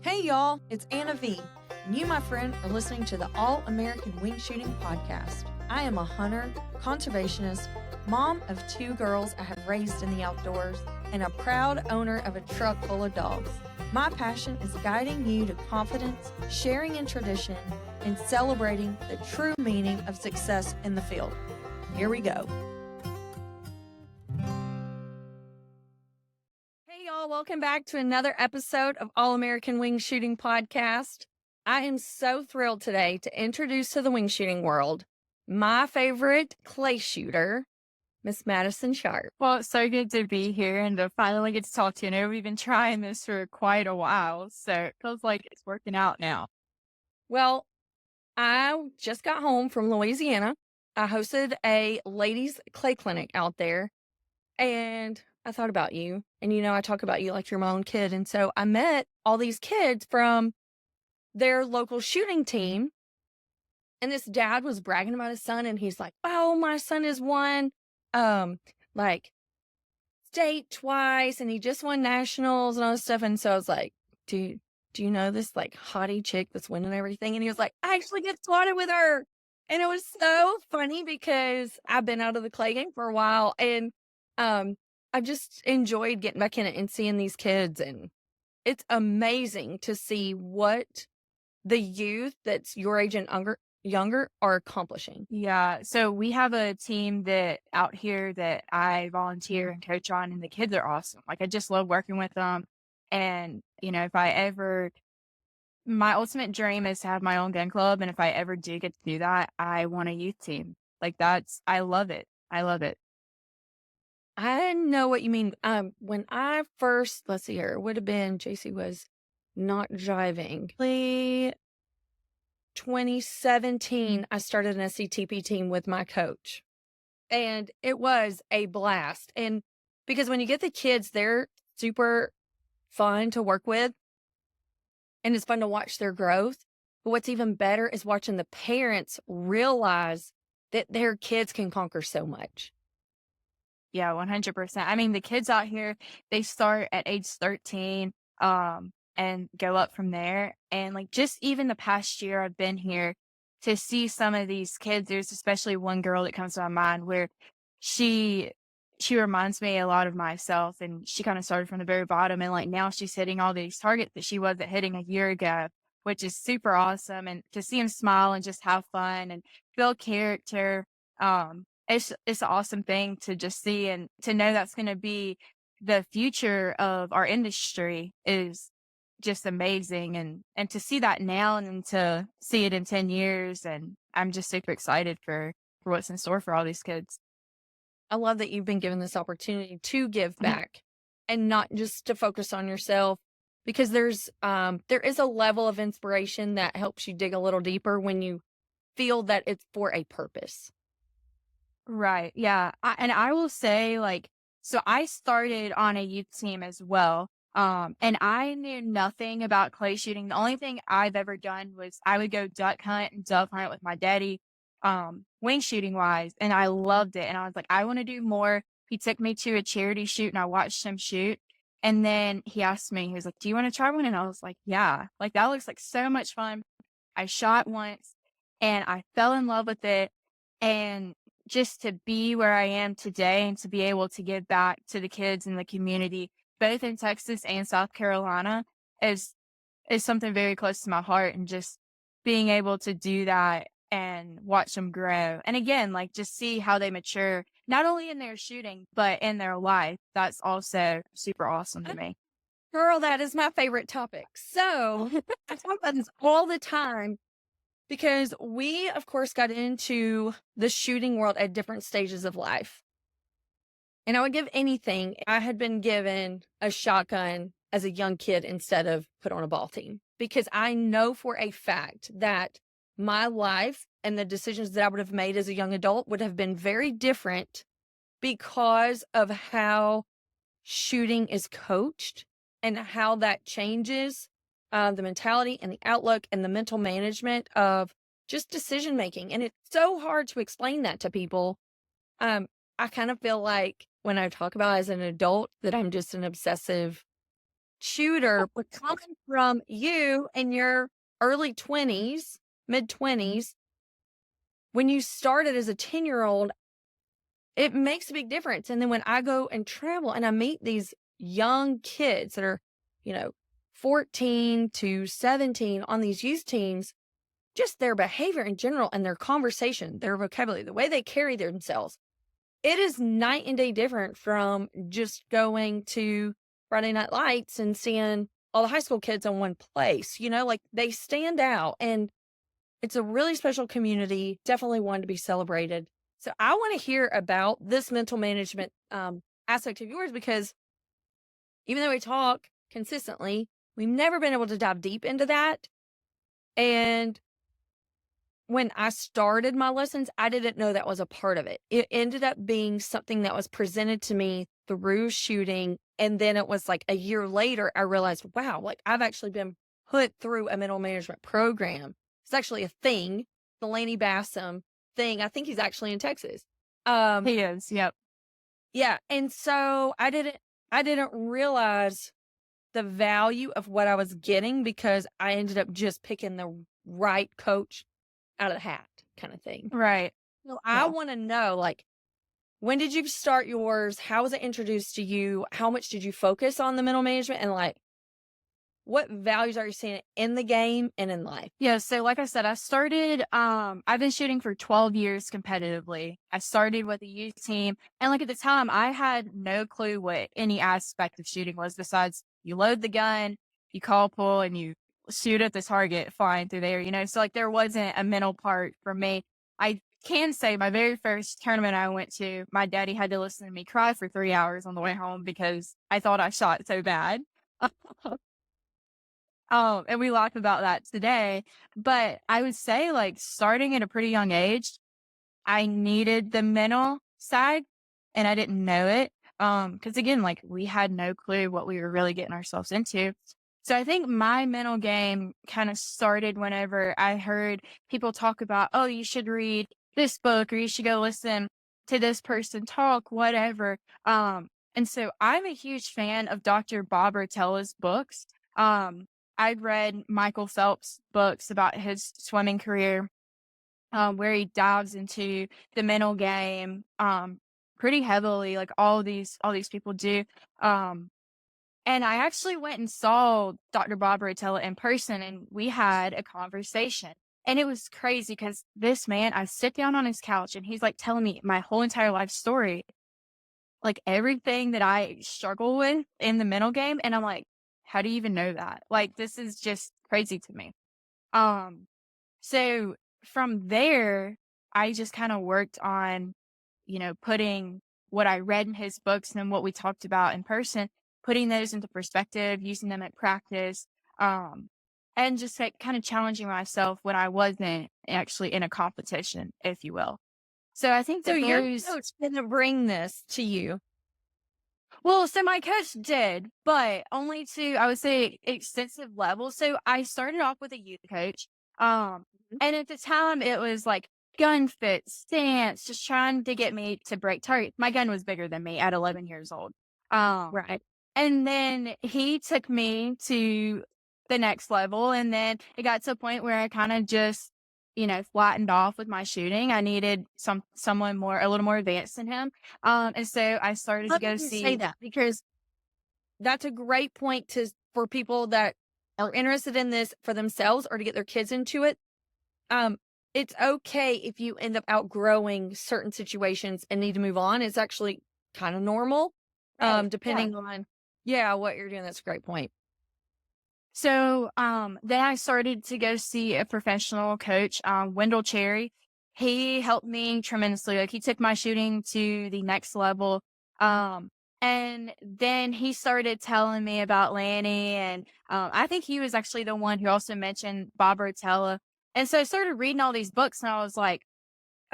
Hey y'all, it's Anna V, and you, my friend, are listening to the All American Wing Shooting Podcast. I am a hunter, conservationist, mom of 2 girls I have raised in the outdoors, and a proud owner of a truck full of dogs. My passion is guiding you to confidence, sharing in tradition, and celebrating the true meaning of success in the field. Here we go. Hey y'all, welcome back to another episode of All American Wing Shooting Podcast. I am so thrilled today to introduce to the wing shooting world my favorite clay shooter, Miss Madison Sharpe. Well, it's so good to be here and to finally get to talk to you. I know we've been trying this for quite a while, so it feels like it's working out now. Well, I just got home from Louisiana. I hosted a ladies' clay clinic out there, and I thought about you. And I talk about you like you're my own kid. And so I met all these kids from their local shooting team. And this dad was bragging about his son, and he's like, "Oh, my son has won like state twice, and he just won nationals and all this stuff." And so I was like, "Do you know this like hottie chick that's winning everything?" And he was like, "I actually get swatted with her." And it was so funny because I've been out of the clay game for a while, and I just enjoyed getting back in it and seeing these kids. And it's amazing to see what the youth that's your age and younger are accomplishing. Yeah, so we have a team that out here that I volunteer and coach on, and the kids are awesome. Like, I just love working with them. And, my ultimate dream is to have my own gun club. And if I ever do get to do that, I want a youth team. I love it. I love it. I know what you mean. When I first, let's see here, it would have been JC was not driving. 2017, I started an SCTP team with my coach, and it was a blast. And because when you get the kids, they're super fun to work with, and it's fun to watch their growth. But what's even better is watching the parents realize that their kids can conquer so much. Yeah, 100%. I mean, the kids out here, they start at age 13, and go up from there. And just even the past year I've been here, to see some of these kids, there's especially one girl that comes to my mind where she reminds me a lot of myself, and she kind of started from the very bottom, and now she's hitting all these targets that she wasn't hitting a year ago, which is super awesome. And to see them smile and just have fun and build character, it's an awesome thing to just see, and to know that's going to be the future of our industry is just amazing. And to see that now and then to see it in 10 years. And I'm just super excited for what's in store for all these kids. I love that you've been given this opportunity to give back and not just to focus on yourself, because there is a level of inspiration that helps you dig a little deeper when you feel that it's for a purpose. Right. Yeah. I will say, so I started on a youth team as well. And I knew nothing about clay shooting. The only thing I've ever done was I would go duck hunt and dove hunt with my daddy, wing shooting wise. And I loved it. And I was like, I want to do more. He took me to a charity shoot, and I watched him shoot. And then he asked me, he was like, "Do you want to try one?" And I was like, "Yeah, that looks like so much fun." I shot once, and I fell in love with it. And just to be where I am today and to be able to give back to the kids in the community, both in Texas and South Carolina, is something very close to my heart. And just being able to do that and watch them grow. And again, just see how they mature, not only in their shooting, but in their life. That's also super awesome to me. Girl, that is my favorite topic. So I talk about this all the time, because we, of course, got into the shooting world at different stages of life. And I would give anything. I had been given a shotgun as a young kid instead of put on a ball team, because I know for a fact that my life and the decisions that I would have made as a young adult would have been very different because of how shooting is coached and how that changes the mentality and the outlook and the mental management of just decision making. And it's so hard to explain that to people. I kind of feel like when I talk about as an adult that I'm just an obsessive shooter, but coming from you in your early 20s, mid 20s, when you started as a 10-year-old, it makes a big difference. And then when I go and travel and I meet these young kids that are, you know, 14 to 17 on these youth teams, just their behavior in general and their conversation, their vocabulary, the way they carry themselves, it is night and day different from just going to Friday Night Lights and seeing all the high school kids in one place. Like they stand out, and it's a really special community, definitely one to be celebrated. So I want to hear about this mental management aspect of yours, because even though we talk consistently, we've never been able to dive deep into that. And when I started my lessons, I didn't know that was a part of it. It ended up being something that was presented to me through shooting. And then it was like a year later, I realized, wow, like I've actually been put through a mental management program. It's actually a thing, the Laney Bassam thing. I think he's actually in Texas. He is, yep. Yeah. And so I didn't realize the value of what I was getting, because I ended up just picking the right coach out of the hat kind of thing. Right. So I Yeah. want to know, like, when did you start yours? How was it introduced to you? How much did you focus on the mental management? And like, what values are you seeing in the game and in life? Yeah, so like I said, I've been shooting for 12 years competitively. I started with a youth team, and like at the time I had no clue what any aspect of shooting was besides you load the gun, you call pull, and you shoot at the target flying through there. So like there wasn't a mental part for me. I can say my very first tournament I went to, my daddy had to listen to me cry for 3 hours on the way home because I thought I shot so bad. And we laugh about that today. But I would say, like, starting at a pretty young age, I needed the mental side and I didn't know it. Because again, like, we had no clue what we were really getting ourselves into. So I think my mental game kind of started whenever I heard people talk about, oh, you should read this book or you should go listen to this person talk, whatever. And so I'm a huge fan of Dr. Bob Rotella's books. Um, I've read Michael Phelps' books about his swimming career, where he dives into the mental game, pretty heavily, like all these people do. Um, and I actually went and saw Dr. Bob Rotella in person, and we had a conversation. And it was crazy because this man, I sit down on his couch, and he's like telling me my whole entire life story, like everything that I struggle with in the mental game. And I'm like, how do you even know that? Like, this is just crazy to me. Um, so from there, I just kind of worked on, putting what I read in his books and then what we talked about in person, putting those into perspective, using them at practice, um, and just like kind of challenging myself when I wasn't actually in a competition, if you will. So I think So that your those coach didn't bring this to you. Well, so my coach did, but only to, I would say, extensive level. So I started off with a youth coach. Um, Mhm. and at the time it was like gun fit, stance, just trying to get me to break target. My gun was bigger than me at 11 years old. Um, Right. and then he took me to the next level. And then it got to a point where I kind of just, flattened off with my shooting. I needed someone a little more advanced than him. And so I started to Love go that you say see. that, because that's a great point for people that are interested in this for themselves or to get their kids into it. Um, it's okay if you end up outgrowing certain situations and need to move on. It's actually kind of normal, Right. Yeah. depending on, yeah, what you're doing. That's a great point. So, then I started to go see a professional coach, Wendell Cherry. He helped me tremendously. Like he took my shooting to the next level. Um, and then he started telling me about Lanny, and I think he was actually the one who also mentioned Bob Rotella. And so I started reading all these books, and I was like,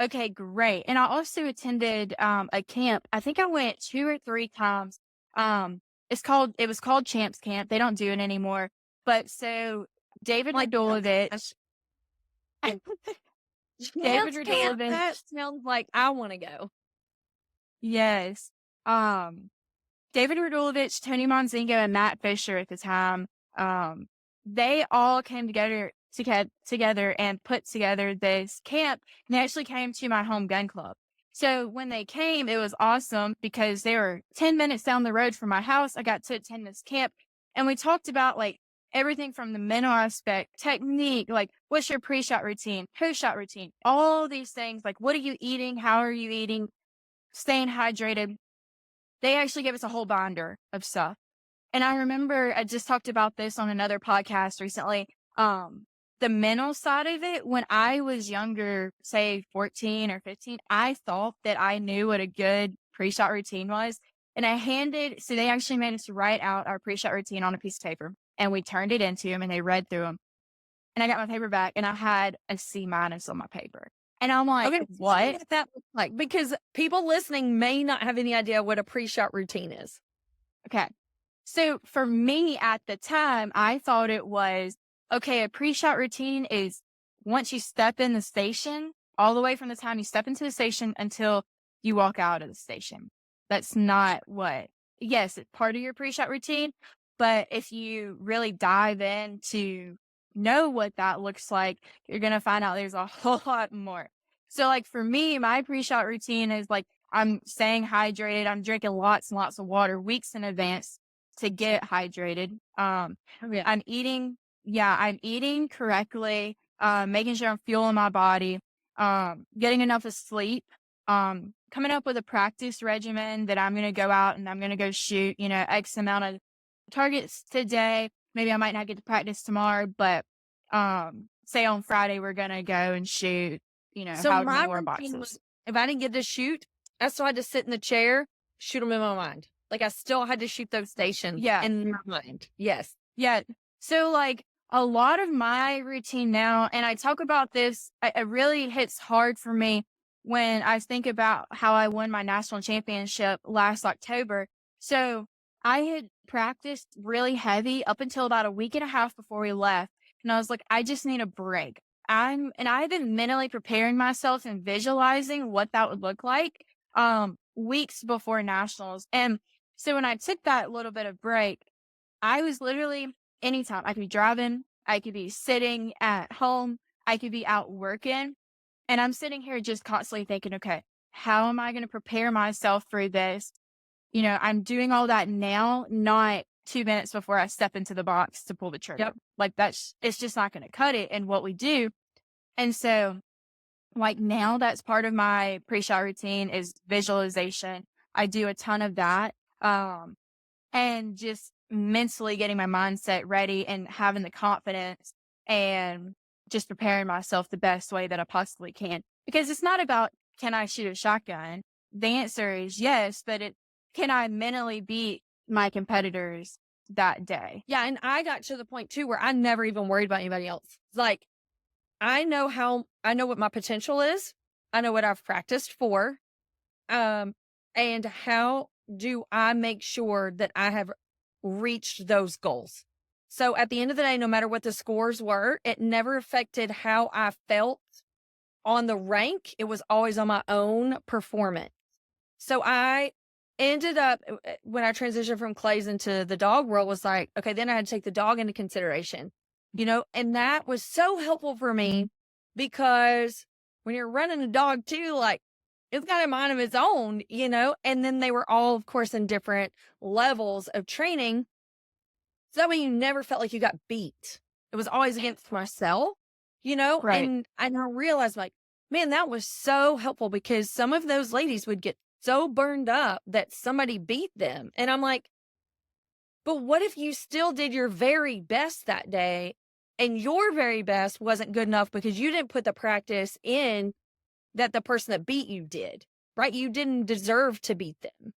okay, great. And I also attended a camp. I think I went 2 or 3 times. It was called Champs Camp. They don't do it anymore. But so David Like, Radulovich, David chance camp. That Radulovich, sounds like I want to go. yes. Um, David Radulovich, Tony Monzingo, and Matt Fisher at the time, um, they all came together and put together this camp, and they actually came to my home gun club. So when they came, it was awesome because they were 10 minutes down the road from my house. I got to attend this camp, and we talked about like everything from the mental aspect, technique, like what's your pre-shot routine, post-shot routine, all these things, like what are you eating, how are you eating, staying hydrated. They actually gave us a whole binder of stuff. And I remember I just talked about this on another podcast recently. The mental side of it, when I was younger, say 14 or 15, I thought that I knew what a good pre-shot routine was. And so they actually made us write out our pre-shot routine on a piece of paper, and we turned it into them and they read through them. And I got my paper back and I had a C minus on my paper. And I'm like, Okay, explain what? what that looks like, because people listening may not have any idea what a pre-shot routine is. Okay. So for me at the time, I thought it was, okay, a pre-shot routine is once you step in the station, all the way from the time you step into the station until you walk out of the station. That's not yes, it's part of your pre-shot routine, but if you really dive in to know what that looks like, you're going to find out there's a whole lot more. So like for me, my pre-shot routine is like, I'm staying hydrated. I'm drinking lots and lots of water weeks in advance to get hydrated. Oh, yeah. I'm eating correctly, making sure I'm fueling my body, getting enough of sleep, coming up with a practice regimen that I'm going to go out and I'm going to go shoot, X amount of targets today. Maybe I might not get to practice tomorrow, but, say on Friday, we're going to go and shoot, So however my many more routine was, boxes. if I didn't get to shoot, I still had to sit in the chair, shoot them in my mind. Like I still had to shoot those stations Yeah. in my mind. Yes. Yeah. So like a lot of my routine now, and I talk about this, it really hits hard for me when I think about how I won my national championship last October. So I had practiced really heavy up until about a week and a half before we left. And I was like, I just need a break. I've been mentally preparing myself and visualizing what that would look like, weeks before nationals. And so when I took that little bit of break, I was literally anytime I could be driving, I could be sitting at home, I could be out working, and I'm sitting here just constantly thinking, okay, how am I going to prepare myself for this? I'm doing all that now, not 2 minutes before I step into the box to pull the trigger. Yep. Like it's just not going to cut it in what we do. And so like now that's part of my pre-shot routine is visualization. I do a ton of that. And just mentally getting my mindset ready and having the confidence and just preparing myself the best way that I possibly can. Because it's not about, can I shoot a shotgun? The answer is yes, but can I mentally beat my competitors that day? Yeah. And I got to the point too where I never even worried about anybody else. It's like, I know what my potential is. I know what I've practiced for. And how do I make sure that I have reached those goals? So at the end of the day, no matter what the scores were, it never affected how I felt on the rank. It was always on my own performance. So I ended up, when I transitioned from clays into the dog world, was like, okay, then I had to take the dog into consideration, and that was so helpful for me because when you're running a dog too, like it's got a mind of its own, and then they were all, of course, in different levels of training. So that way you never felt like you got beat. It was always against myself, Right. and I realized like, man, that was so helpful because some of those ladies would get so burned up that somebody beat them. And I'm like, but what if you still did your very best that day and your very best wasn't good enough because you didn't put the practice in that the person that beat you did, right? You didn't deserve to beat them.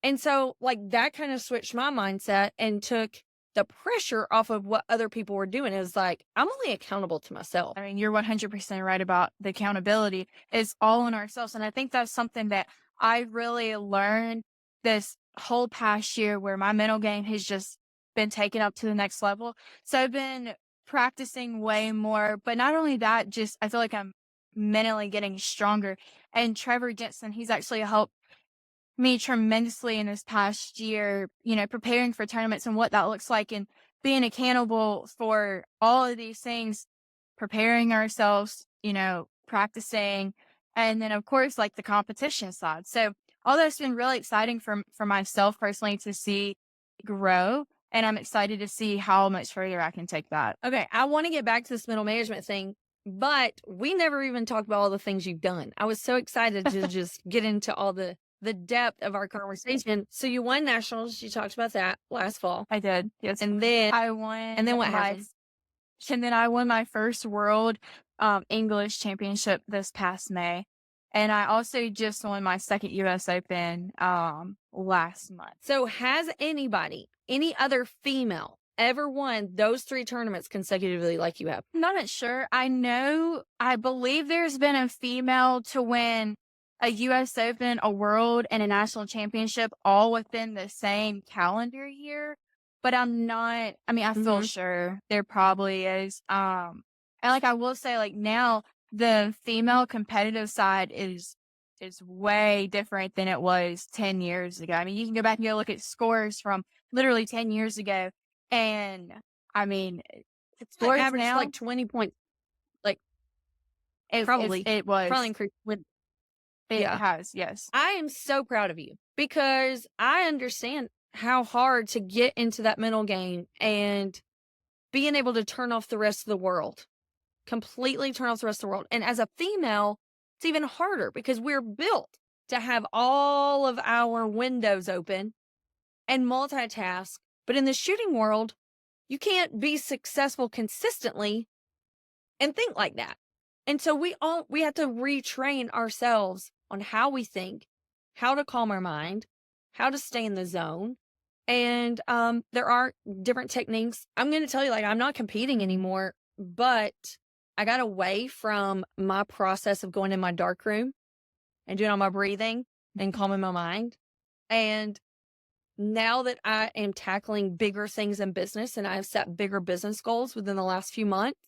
And so, like, that kind of switched my mindset and took the pressure off of what other people were doing. It was like, I'm only accountable to myself. I mean, you're 100% right about the accountability. It's all in ourselves. And I think that's something that I really learned this whole past year where my mental game has just been taken up to the next level. So I've been practicing way more, but not only that, just I feel like I'm mentally getting stronger. And Trevor Jensen, he's actually helped me tremendously in this past year, preparing for tournaments and what that looks like and being accountable for all of these things, preparing ourselves, practicing, and then of course like the competition side. So all that's been really exciting for myself personally to see grow. And I'm excited to see how much further I can take that. Okay, I want to get back to this middle management thing, but we never even talked about all the things you've done. I was so excited to just get into all the depth of our conversation. So you won nationals. You talked about that last fall. I did. Yes. And then I won and then what happened? and then I won my first world English championship this past May. And I also just won my second US Open last month. So has anybody, any other female, ever won those 3 tournaments consecutively like you have? I'm not sure. I believe there's been a female to win a US Open, a world, and a national championship all within the same calendar year. But I'm not, I mean, I feel Mhm. sure there probably is. And like I will say, like now the female competitive side is way different than it was 10 years ago. I mean, you can go back and go look at scores from literally 10 years ago. And I mean, It's like scores average now, like 20 points, like it's probably it was, probably increased with it yeah. has, yes. I am so proud of you because I understand how hard to get into that mental game and being able to turn off the rest of the world. Completely turn off the rest of the world. And as a female, it's even harder because we're built to have all of our windows open and multitask. But in the shooting world, you can't be successful consistently and think like that. And so we have to retrain ourselves on how we think, how to calm our mind, how to stay in the zone. And there are different techniques. I'm going to tell you, like, I'm not competing anymore, but I got away from my process of going in my dark room and doing all my breathing and calming my mind. And now that I am tackling bigger things in business and I have set bigger business goals within the last few months,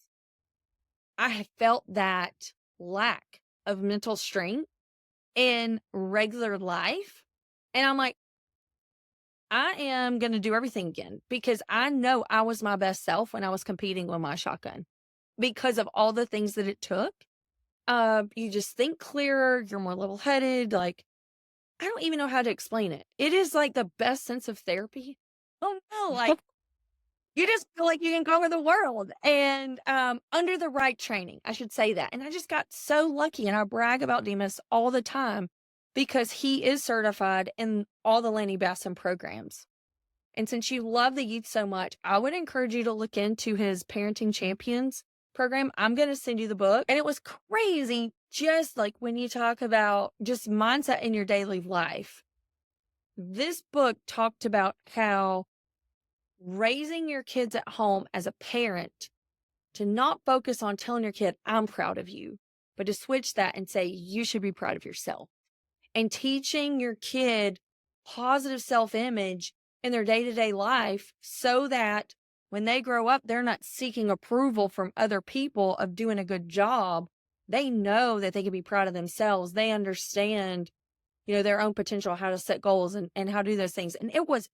I have felt that lack of mental strength in regular life. And I'm like, I am going to do everything again because I know I was my best self when I was competing with my shotgun because of all the things that it took. You just think clearer, you're more level headed. Like, I don't even know how to explain it. It is like the best sense of therapy. Oh no, like you just feel like you can conquer the world and under the right training, I should say that. And I just got so lucky and I brag about Demas all the time because he is certified in all the Lenny Basson programs. And since you love the youth so much, I would encourage you to look into his Parenting Champions program. I'm going to send you the book. And it was crazy, just like when you talk about just mindset in your daily life. This book talked about how raising your kids at home as a parent to not focus on telling your kid, I'm proud of you, but to switch that and say, you should be proud of yourself. And teaching your kid positive self-image in their day-to-day life so that when they grow up, they're not seeking approval from other people of doing a good job. They know that they can be proud of themselves. They understand, their own potential, how to set goals and how to do those things. And it was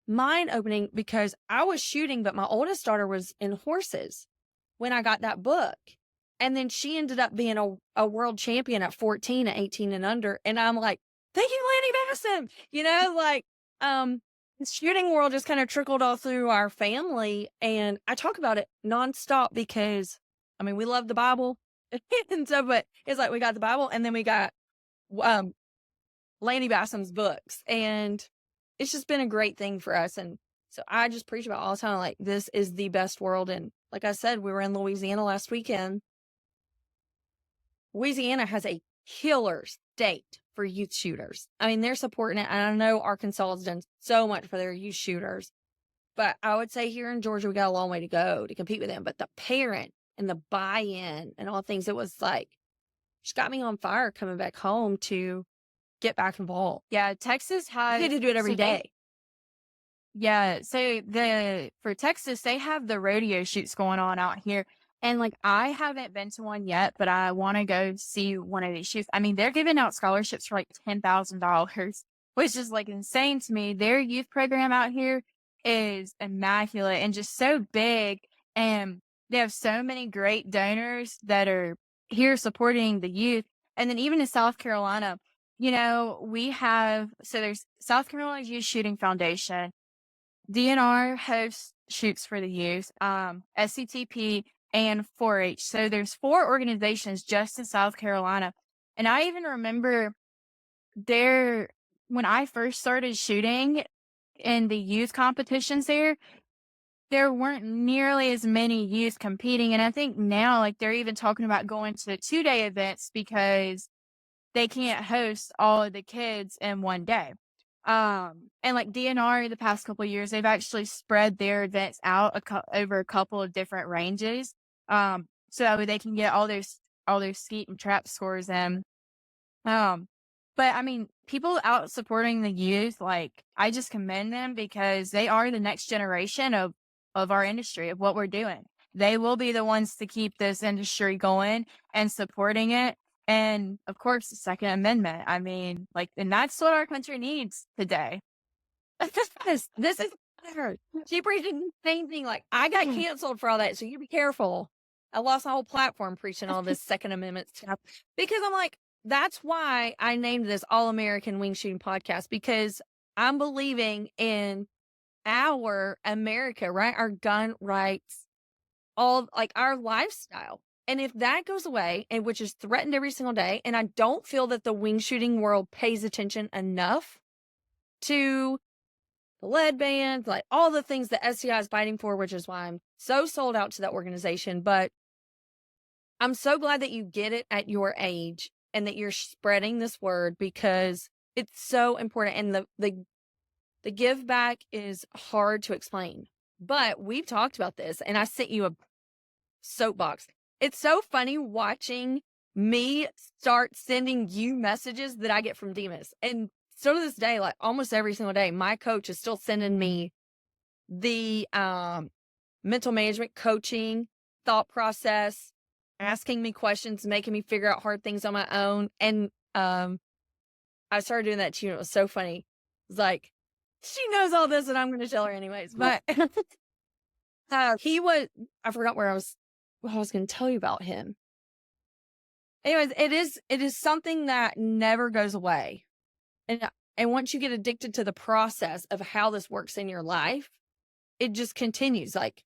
mind-opening because I was shooting, but my oldest daughter was in horses when I got that book. And then she ended up being a world champion at 14, at 18 and under. And I'm like, thank you, Lanny Basson. The shooting world just kind of trickled all through our family. And I talk about it nonstop because, I mean, we love the Bible. And so, but it's like we got the Bible and then we got Lanny Basson's books. And it's just been a great thing for us. And so I just preach about all the time, like, this is the best world. And like I said, we were in Louisiana last weekend. Louisiana has a killer state for youth shooters. I mean, they're supporting it. And I know Arkansas has done so much for their youth shooters. But I would say here in Georgia, we got a long way to go to compete with them. But the parent and the buy-in and all things, it was like, just got me on fire coming back home to get back involved. Yeah, Texas You has get to do it every day. Yeah, so for Texas, they have the rodeo shoots going on out here. And like I haven't been to one yet, but I want to go see one of these shoots. I mean, they're giving out scholarships for like $10,000 which is like insane to me. Their youth program out here is immaculate and just so big. And they have so many great donors that are here supporting the youth. And then even in South Carolina, we have, so there's South Carolina Youth Shooting Foundation, DNR hosts shoots for the youth, SCTP, and 4-H. So there's 4 organizations just in South Carolina. And I even remember there, when I first started shooting in the youth competitions there weren't nearly as many youth competing. And I think now, like, they're even talking about going to 2-day events because they can't host all of the kids in one day. And like DNR the past couple of years, they've actually spread their events out over a couple of different ranges. So that way they can get all their skeet and trap scores in. Um, but I mean, people out supporting the youth, like, I just commend them because they are the next generation of our industry, of what we're doing. They will be the ones to keep this industry going and supporting it. And of course, the Second Amendment. I mean, like, and that's what our country needs today. This is her. She preached the same thing. Like, I got canceled for all that, so you be careful. I lost my whole platform preaching all this Second Amendment stuff because I'm like, that's why I named this All American Wing Shooting Podcast, because I'm believing in our America, right? Our gun rights, all like our lifestyle. And if that goes away, and which is threatened every single day, and I don't feel that the wing shooting world pays attention enough to the lead bans, like all the things that SCI is fighting for, which is why I'm so sold out to that organization. But I'm so glad that you get it at your age and that you're spreading this word, because it's so important. And the give back is hard to explain, but we've talked about this, and I sent you a soapbox. It's so funny watching me start sending you messages that I get from Demas. And still to this day, like almost every single day, my coach is still sending me the mental management coaching thought process, asking me questions, making me figure out hard things on my own. And I started doing that to you, and it was so funny. It's like, she knows all this, and I'm going to tell her anyways. But I forgot what I was going to tell you about him. Anyways, it is something that never goes away. And once you get addicted to the process of how this works in your life, it just continues. Like,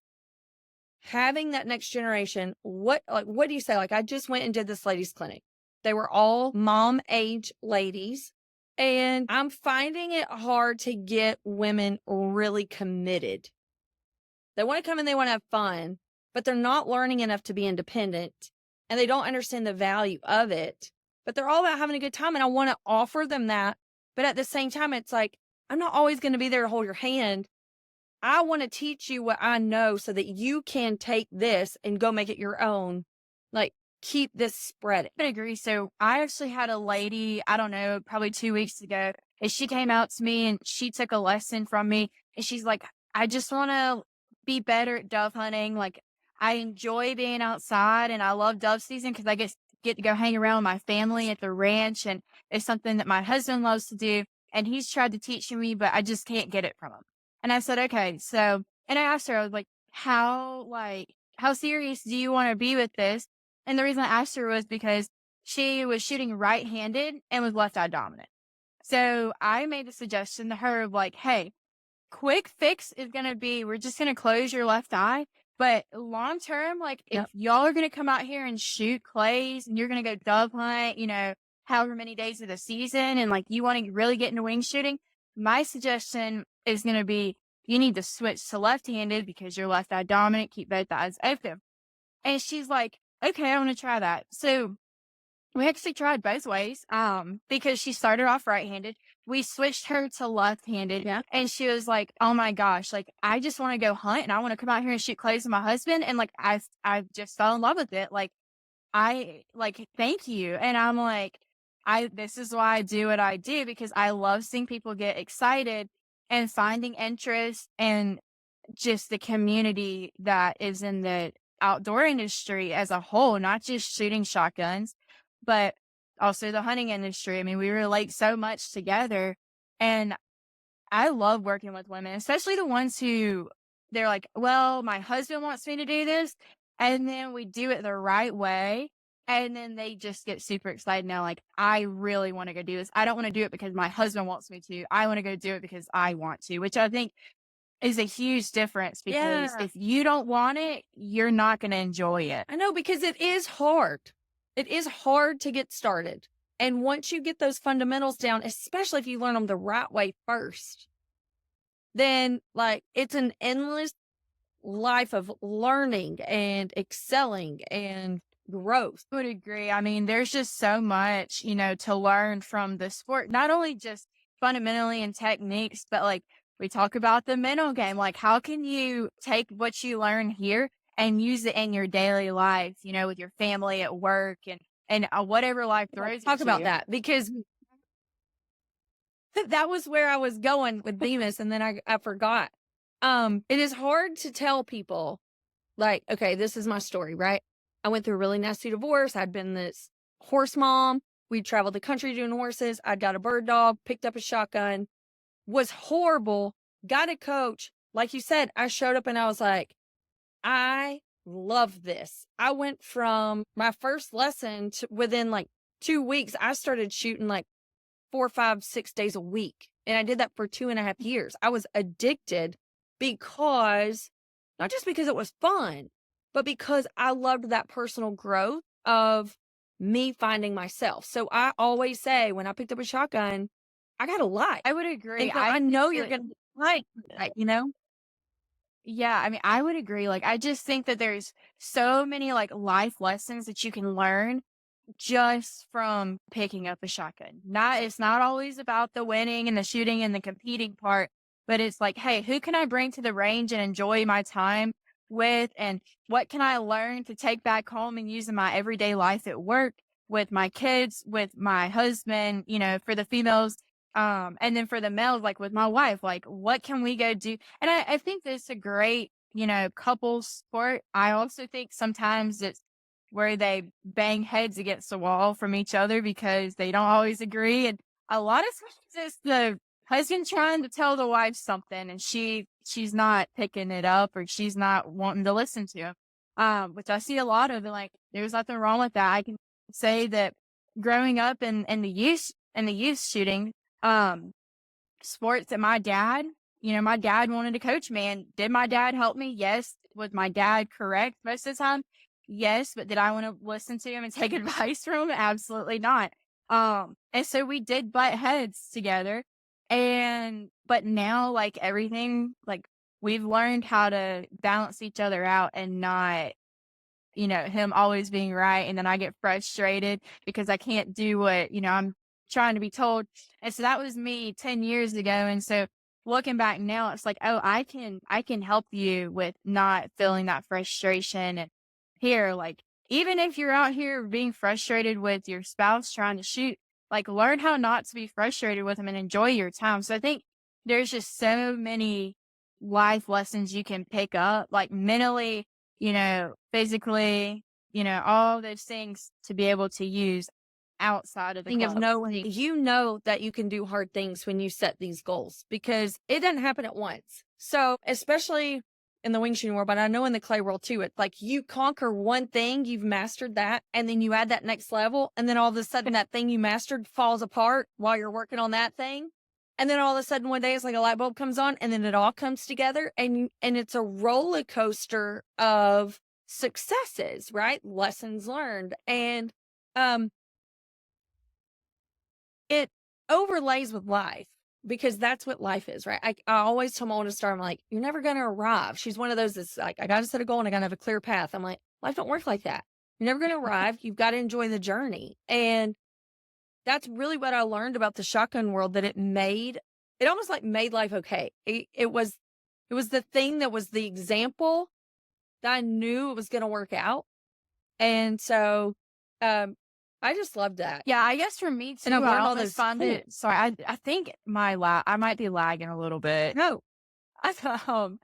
having that next generation, what do you say? Like, I just went and did this ladies clinic. They were all mom age ladies, and I'm finding it hard to get women really committed. They want to come and they want to have fun, but they're not learning enough to be independent, and they don't understand the value of it, but they're all about having a good time. And I want to offer them that. But at the same time, it's like, I'm not always going to be there to hold your hand. I want to teach you what I know so that you can take this and go make it your own. Like, keep this spreading. I agree. So I actually had a lady, I don't know, probably 2 weeks ago, and she came out to me and she took a lesson from me, and she's like, I just want to be better at dove hunting. Like, I enjoy being outside, and I love dove season because I get to go hang around with my family at the ranch, and it's something that my husband loves to do, and he's tried to teach me, but I just can't get it from him. And I said, okay, so, and I asked her, I was like, how serious do you want to be with this? And the reason I asked her was because she was shooting right-handed and was left-eye dominant. So I made a suggestion to her of like, hey, quick fix is going to be, we're just going to close your left eye. But long term, like, if y'all are going to come out here and shoot clays and you're going to go dove hunt, however many days of the season, and like you want to really get into wing shooting, my suggestion is going to be, you need to switch to left-handed because you're left eye dominant, keep both eyes open. And she's like, okay, I want to try that. So we actually tried both ways, because she started off right-handed. We switched her to left-handed, and she was like, oh my gosh, like, I just want to go hunt, and I want to come out here and shoot clays with my husband. And like, I just fell in love with it. Like, thank you. And I'm like, this is why I do what I do, because I love seeing people get excited and finding interest, and just the community that is in the outdoor industry as a whole, not just shooting shotguns, but also the hunting industry. I mean, we relate so much together. And I love working with women, especially the ones who they're like, well, my husband wants me to do this. And then we do it the right way. And then they just get super excited now. Like, I really want to go do this. I don't want to do it because my husband wants me to. I want to go do it because I want to, which I think is a huge difference because Yeah. if you don't want it, you're not going to enjoy it. I know because it is hard. It is hard to get started. And once you get those fundamentals down, especially if you learn them the right way first, then like it's an endless life of learning and excelling and growth. I would agree. I mean, there's just so much, to learn from the sport, not only just fundamentally and techniques, but like we talk about the mental game. Like, how can you take what you learn here and use it in your daily life, with your family at work and whatever life throws Talk at about you? that because that was where I was going with Bemis and then I forgot. It is hard to tell people like, okay, this is my story, right? I went through a really nasty divorce. I'd been this horse mom. We traveled the country doing horses. I'd got a bird dog, picked up a shotgun, was horrible, got a coach. Like you said, I showed up and I was like, I love this. I went from my first lesson to within like 2 weeks, I started shooting like 4, 5, 6 days a week. And I did that for 2.5 years. I was addicted because not just because it was fun, but because I loved that personal growth of me finding myself. So I always say when I picked up a shotgun, I got a life. I would agree. And so I know you're Like, going to like that. yeah, I mean, I would agree. Like, I just think that there's so many like life lessons that you can learn just from picking up a shotgun. It's not always about the winning and the shooting and the competing part, but it's like, hey, who can I bring to the range and enjoy my time with? And what can I learn to take back home and use in my everyday life at work with my kids, with my husband, for the females. And then for the males, like with my wife, like what can we go do? And I think that's a great, couples sport. I also think sometimes it's where they bang heads against the wall from each other because they don't always agree. And a lot of times it's the husband trying to tell the wife something and she's not picking it up or she's not wanting to listen to him. Which I see a lot of, and like there's nothing wrong with that. I can say that growing up in the youth shooting, sports that my dad wanted to coach me. And did my dad help me? Yes. Was my dad correct most of the time? Yes. But did I want to listen to him and take advice from him? Absolutely not. And so we did butt heads together. But now, like everything, like we've learned how to balance each other out and not, him always being right. And then I get frustrated because I can't do what, I'm trying to be told. And so that was me 10 years ago. And so looking back now, it's like, oh, I can help you with not feeling that frustration. And here, like, even if you're out here being frustrated with your spouse trying to shoot, like learn how not to be frustrated with them and enjoy your time. So I think there's just so many life lessons you can pick up, like mentally, physically, all those things to be able to use outside of the Thing of club. knowing you know that you can do hard things when you set these goals because it doesn't happen at once. So, especially in the wing shooting world, but I know in the clay world too, it's like you conquer one thing, you've mastered that, and then you add that next level, and then all of a sudden that thing you mastered falls apart while you're working on that thing. And then all of a sudden one day it's like a light bulb comes on and then it all comes together and it's a roller coaster of successes, right? Lessons learned. And um it overlays with life because that's what life is, right? I always tell my oldest daughter, I'm like, you're never going to arrive. She's one of those that's like, I got to set a goal and I got to have a clear path. I'm like, life don't work like that. You're never going to arrive. You've got to enjoy the journey. And that's really what I learned about the shotgun world that it almost like made life okay. It was the thing that was the example that I knew it was going to work out. And so, um, I just loved that. Yeah, I guess for me And too, I've I learned all almost those find tools. it. Sorry, I think I might be lagging a little bit. No, um,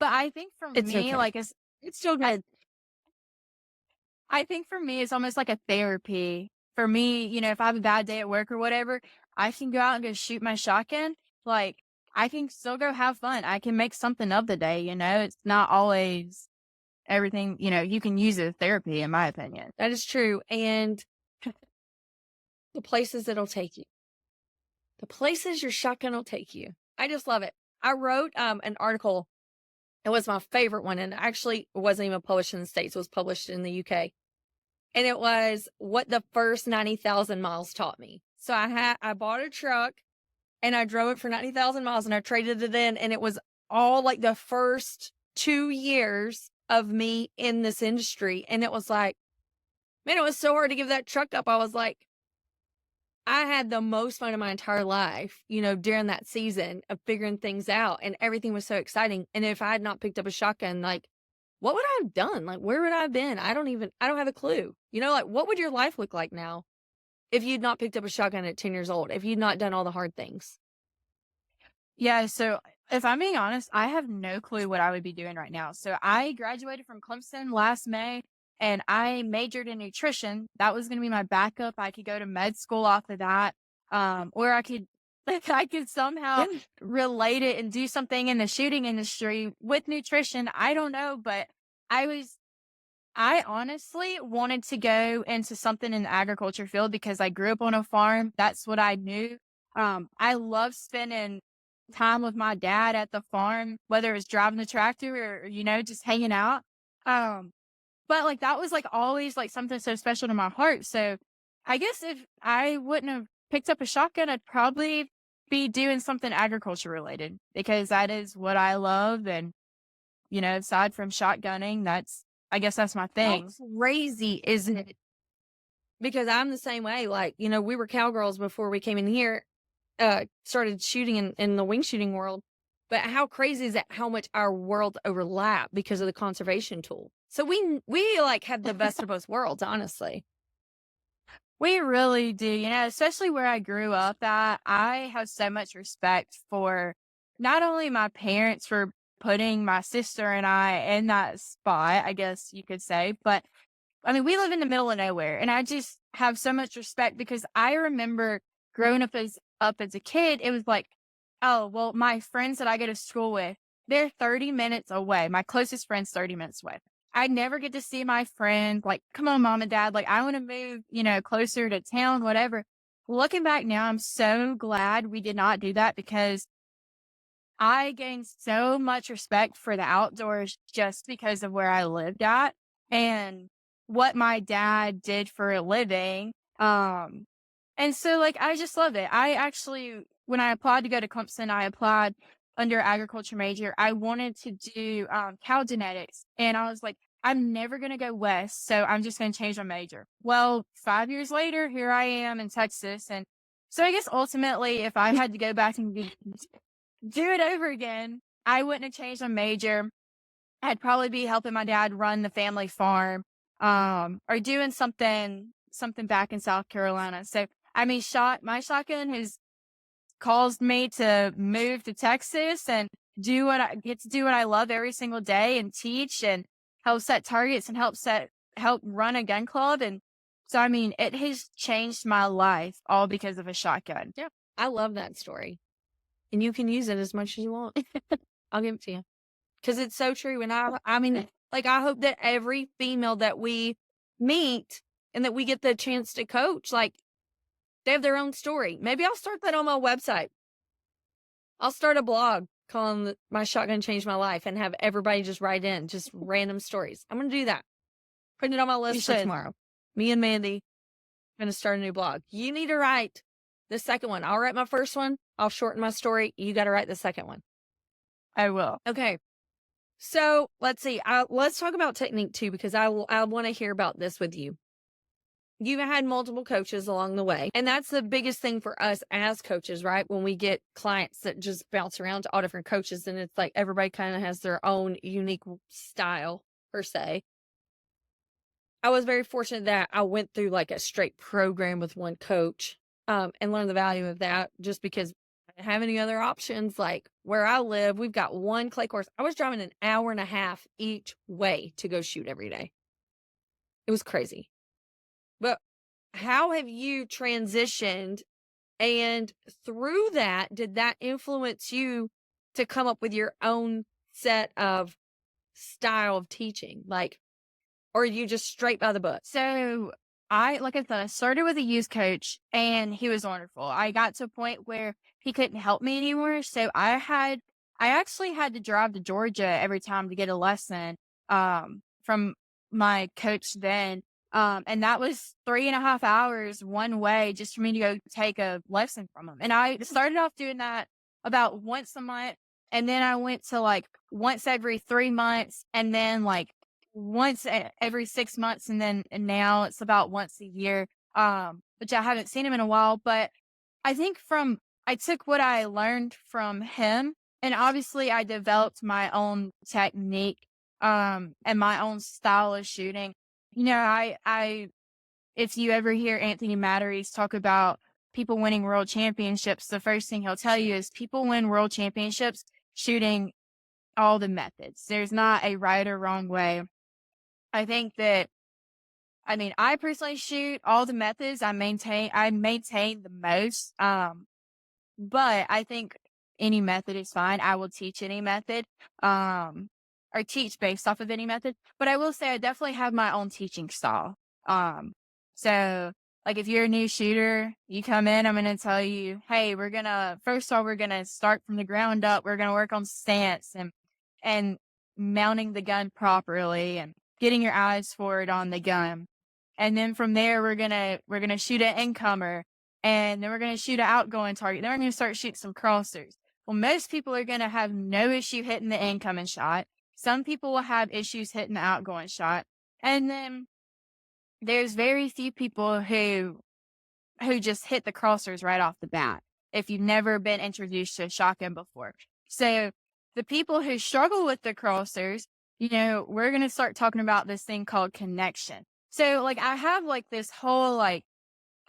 but I think for it's me, okay. like It's still I good. I think for me, it's almost like a therapy. For me, if I have a bad day at work or whatever, I can go out and go shoot my shotgun. Like, I can still go have fun. I can make something of the day, you know? It's not always everything, you know, you can use it as therapy, in my opinion. That is true. And the places it'll take you, the places your shotgun will take you. I just love it. I wrote an article. It was my favorite one. And actually, it wasn't even published in the States, it was published in the UK. And it was what the first 90,000 miles taught me. So I bought a truck and I drove it for 90,000 miles and I traded it in. And it was all like the first 2 years of me in this industry. And it was like, man, it was so hard to give that truck up. I was like, I had the most fun of my entire life, you know, during that season of figuring things out, and everything was so exciting. And if I had not picked up a shotgun, like, what would I have done? Like, where would I have been? I don't have a clue. You know, like, what would your life look like now if you'd not picked up a shotgun at 10 years old, if you'd not done all the hard things? Yeah, so if I'm being honest, I have no clue what I would be doing right now. So I graduated from Clemson last May and I majored in nutrition. That was going to be my backup. I could go to med school off of that. Or I could like I could somehow Yeah. relate it and do something in the shooting industry with nutrition. I don't know, but I honestly wanted to go into something in the agriculture field because I grew up on a farm. That's what I knew. I love spending time with my dad at the farm, whether it's driving the tractor or, you know, just hanging out. Um, but like that was like always like something so special to my heart. So I guess if I wouldn't have picked up a shotgun, I'd probably be doing something agriculture related because that is what I love. And, you know, aside from shotgunning, I guess that's my How thing. crazy is it? Because I'm the same way. Like, you know, we were cowgirls before we came in here, started shooting in the wing shooting world. But how crazy is that? How much our worlds overlap because of the conservation tool. So we like have the best of both worlds, honestly. We really do, you know, especially where I grew up at. I have so much respect for not only my parents for putting my sister and I in that spot, I guess you could say, but I mean, we live in the middle of nowhere and I just have so much respect because I remember growing up as a kid, it was like, oh, well, my friends that I go to school with, they're 30 minutes away. My closest friend's 30 minutes away. I never get to see my friends. Like, come on, mom and dad. Like, I want to move, you know, closer to town, whatever. Looking back now, I'm so glad we did not do that because I gained so much respect for the outdoors just because of where I lived at and what my dad did for a living. And so like I just love it. I actually when I applied to go to Clemson, I applied under agriculture major. I wanted to do cow genetics and I was like, I'm never gonna go west, so I'm just gonna change my major. Well, 5 years later, here I am in Texas. And so I guess ultimately if I had to go back and do it over again, I wouldn't have changed my major. I'd probably be helping my dad run the family farm, or doing something back in South Carolina. So, I mean, my shotgun has caused me to move to Texas and get to do what I love every single day and teach and help set targets and help run a gun club. And so, I mean, it has changed my life all because of a shotgun. Yeah. I love that story. And you can use it as much as you want. I'll give it to you. Because it's so true. And I mean, like, I hope that every female that we meet and that we get the chance to coach, like, they have their own story. Maybe I'll start that on my website. I'll start a blog calling My Shotgun Changed My Life and have everybody just write in just random stories. I'm going to do that. Put it on my You list for should. tomorrow. Me and Mandy going to start a new blog. You need to write the second one. I'll write my first one. I'll shorten my story. You got to write the second one. I will. Okay. So let's see. Let's talk about technique too, because I want to hear about this with you. You've had multiple coaches along the way, and that's the biggest thing for us as coaches, right? When we get clients that just bounce around to all different coaches, and it's like everybody kind of has their own unique style per se. I was very fortunate that I went through like a straight program with one coach, and learned the value of that just because I didn't have any other options. Like where I live, we've got one clay course. I was driving an hour and a half each way to go shoot every day. It was crazy. But how have you transitioned And through that, did that influence you to come up with your own set of style of teaching? Like, or are you just straight by the book? So like I said, I started with a youth coach and he was wonderful. I got to a point where he couldn't help me anymore. So I actually had to drive to Georgia every time to get a lesson, from my coach then. And that was 3.5 hours one way just for me to go take a lesson from him. And I started off doing that about once a month. And then I went to like once every 3 months, and then like once every 6 months, and now it's about once a year, which I haven't seen him in a while. But I think I took what I learned from him, and obviously I developed my own technique, and my own style of shooting. I if you ever hear Anthony Matteries talk about people winning world championships, the first thing he'll tell you is people win world championships shooting all the methods. There's not a right or wrong way. I think that, I mean, I personally shoot all the methods. I maintain the most. But I think any method is fine. I will teach any method, or teach based off of any method. But I will say I definitely have my own teaching style. So like if you're a new shooter, you come in, I'm going to tell you, hey, first of all, we're going to start from the ground up. We're going to work on stance and mounting the gun properly and getting your eyes forward on the gun. And then from there, we're going to shoot an incomer, and then we're going to shoot an outgoing target. Then we're going to start shooting some crossers. Well, most people are going to have no issue hitting the incoming shot. Some people will have issues hitting the outgoing shot. And then there's very few people who just hit the crossers right off the bat if you've never been introduced to a shotgun before. So the people who struggle with the crossers, we're going to start talking about this thing called connection. So like I have like this whole like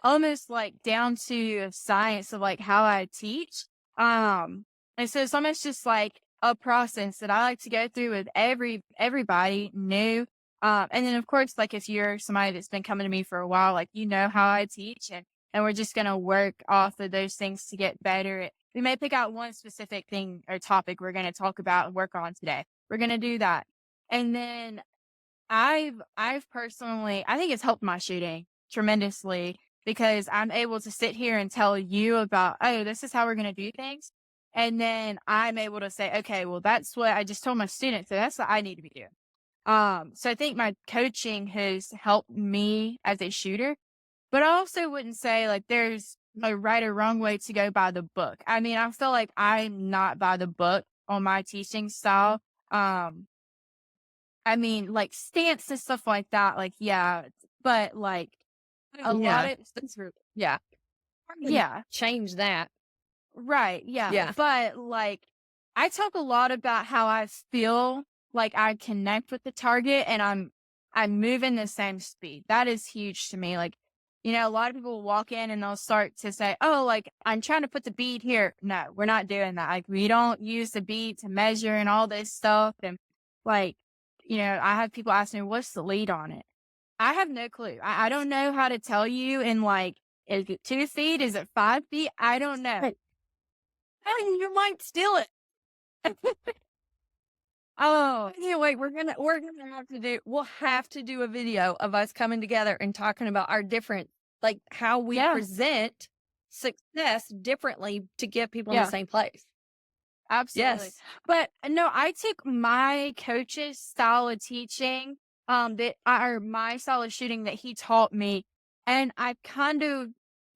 almost like down to science of like how I teach. And so it's almost just like a process that I like to go through with everybody new. And then of course, like if you're somebody that's been coming to me for a while, like how I teach, and we're just gonna work off of those things to get better. We may pick out one specific thing or topic we're gonna talk about and work on today. We're gonna do that. And then I've personally, I think it's helped my shooting tremendously because I'm able to sit here and tell you about, oh, this is how we're going to do things. And then I'm able to say, okay, well, that's what I just told my students. So that's what I need to be doing. So I think my coaching has helped me as a shooter, but I also wouldn't say like there's a right or wrong way to go by the book. I mean, I feel like I'm not by the book on my teaching style. I mean, like stance and stuff like that, like, yeah, but like a lot Yeah, of, that's really, yeah. Hard to yeah, change that. right, yeah. Yeah. But like, I talk a lot about how I feel like I connect with the target and I'm moving the same speed. That is huge to me. Like, a lot of people will walk in and they'll start to say, oh, like I'm trying to put the bead here. No, we're not doing that. Like we don't use the bead to measure and all this stuff. And like, I have people ask me, what's the lead on it? I have no clue. I don't know how to tell you in like, is it 2 feet? Is it 5 feet? I don't know. Hey, hey, you might steal it. Oh, Anyway, we'll have to do a video of us coming together and talking about our different, like how we yeah, present success differently to get people in the yeah, same place. absolutely. Yes. But no, I took my coach's style of teaching, or my style of shooting that he taught me, and I kind of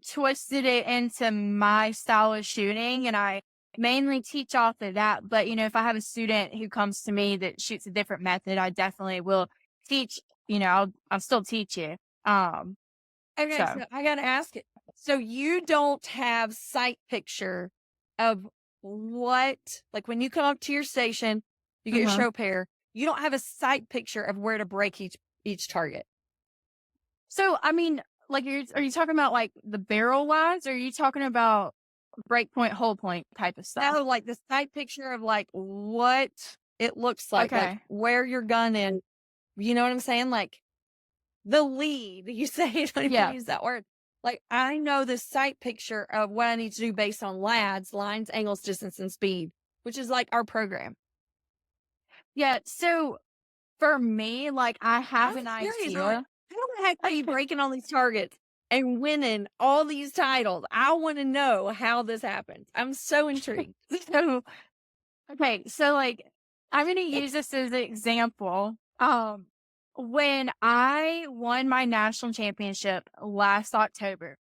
twisted it into my style of shooting, and I mainly teach off of that. But if I have a student who comes to me that shoots a different method, I definitely will teach. I'll still teach you. Um, Okay, so so I gotta ask it. So you don't have sight picture of what, like when you come up to your station, you get your uh show pair, you don't have a sight picture of where to break each target. So, I mean, like, are you talking about like the barrel wise, or are you talking about break point, hold point type of stuff? No, like the sight picture of like what it looks like Okay. where your gun in. You know what I'm saying? Like the lead. You say you don't even Yeah. use that word. Like, I know the sight picture of what I need to do based on LADS, lines, angles, distance, and speed, which is like our program. Yeah, so for me, like, I I'm have an curious, I'm like, idea. how the heck are you breaking all these targets and winning all these titles? I want to know how this happens. I'm so intrigued. So, okay, so, like, I'm gonna use this as an example. When I won my national championship last October,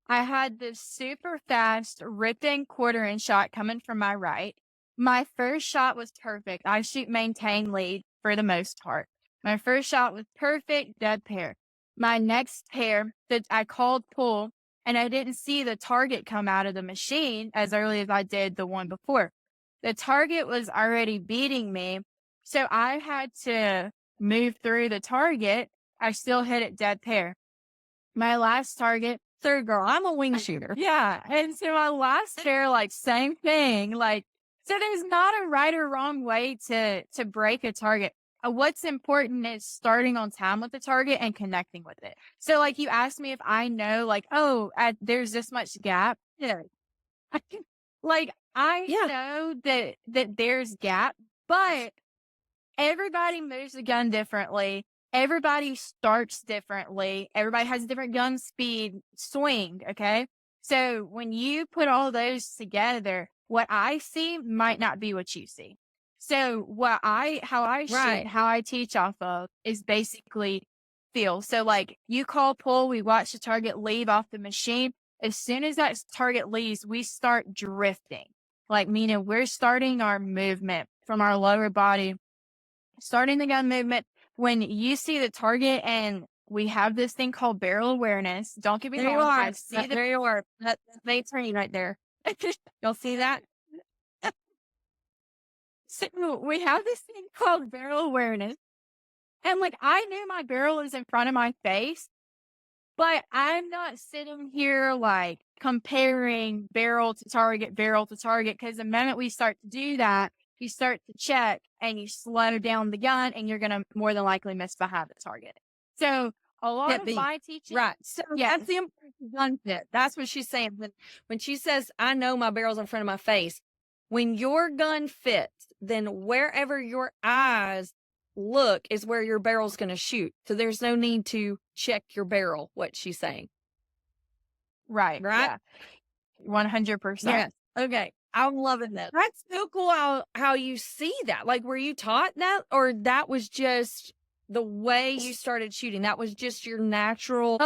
I had this super fast ripping quarter-inch shot coming from my right. My first shot was perfect. I shoot maintain lead for the most part. My first shot was perfect, dead pair. My next pair that I called pull, and I didn't see the target come out of the machine as early as I did the one before. The target was already beating me, so I had to move through the target. I still hit it dead pair. My last target, Third girl, I'm a wing shooter. yeah, and so my last pair, like, same thing, like, so there's not a right or wrong way to break a target. What's important is starting on time with the target and connecting with it. So, like, you asked me if I know, like, oh, there's this much gap. Yeah, like, I Yeah. know that there's gap, but everybody moves the gun differently. Everybody starts differently. Everybody has a different gun speed swing. Okay. So when you put all those together, what I see might not be what you see. So how I shoot, Right. how I teach off of is basically feel. So like you call pull, we watch the target leave off the machine. As soon as that target leaves, we start drifting, like meaning we're starting our movement from our lower body, starting the gun movement. When you see the target, and we have this thing called barrel awareness. Don't get me There you wrong. are. I see the There you are. That's Nate's train right there. Y'all see that? so we have this thing called barrel awareness. And like I knew my barrel is in front of my face, but I'm not sitting here like comparing barrel to target, because the moment we start to do that, you start to check and you slow down the gun and you're going to more than likely miss behind the target. So a lot Hit of B. my teaching, Right. So yeah, that's the important gun fit. That's what she's saying. When she says, I know my barrel's in front of my face, when your gun fits, then wherever your eyes look is where your barrel's going to shoot. So there's no need to check your barrel, what she's saying. right, Right? yeah, 100%. Yes. Okay. I'm loving this. That's so cool how you see that. Like, were you taught that, or that was just the way you started shooting? That was just your natural.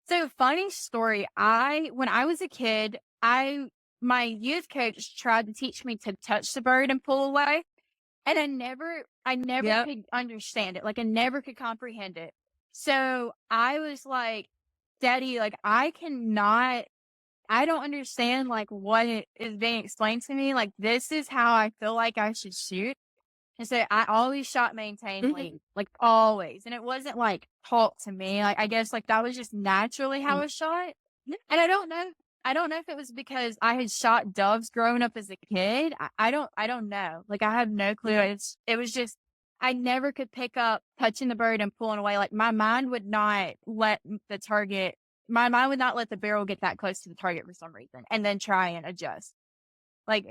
So funny story. When I was a kid, my youth coach tried to teach me to touch the bird and pull away. And I never Yep. could understand it. Like I never could comprehend it. So I was like, Daddy, like I don't understand like what is being explained to me. Like this is how I feel like I should shoot. And so I always shot maintain Mhm. lead, like always. And it wasn't like taught to me. Like I guess like that was just naturally how I shot. And I don't know if it was because I had shot doves growing up as a kid. I don't know. Like I have no clue. It was just I never could pick up touching the bird and pulling away. Like my mind would not let the barrel get that close to the target for some reason and then try and adjust. Like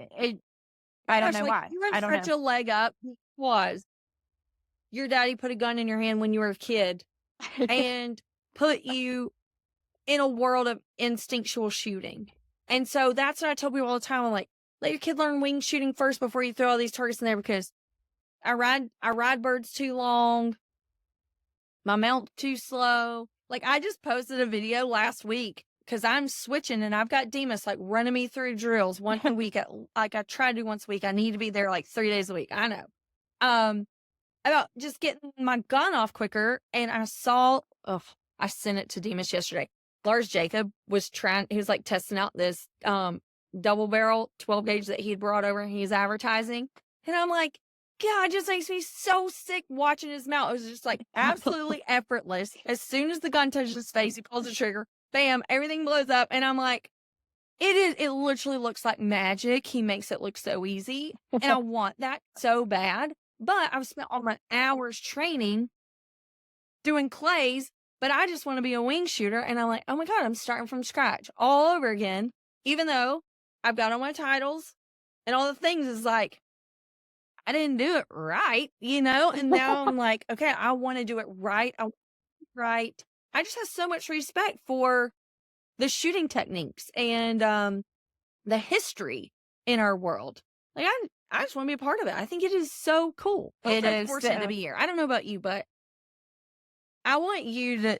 I don't Gosh, know like why. you were I don't such know. a leg up was your daddy put a gun in your hand when you were a kid and put you in a world of instinctual shooting. And so that's what I tell people all the time. I'm like, let your kid learn wing shooting first before you throw all these targets in there, because I ride birds too long. My mount's too slow. Like I just posted a video last week because I'm switching and I've got Demas like running me through drills once a week. Like I try to do once a week. I need to be there like 3 days a week. I know. About just getting my gun off quicker. And I sent it to Demas yesterday. Lars Jacob he was like testing out this double barrel 12 gauge that he had brought over and he's advertising. And I'm like, God, it just makes me so sick watching his mouth. It was just like absolutely effortless. As soon as the gun touches his face, he pulls the trigger, bam, everything blows up. And I'm like, it literally looks like magic. He makes it look so easy. And I want that so bad. But I've spent all my hours training doing clays but I just want to be a wing shooter. And I'm like, oh my God, I'm starting from scratch all over again. Even though I've got all my titles and all the things, is like, I didn't do it right, And now I'm like, okay, I want to do it right. Right. I just have so much respect for the shooting techniques and the history in our world. Like I just want to be a part of it. I think it is so cool. It I'm is fortunate to be here. I don't know about you, but I want you to,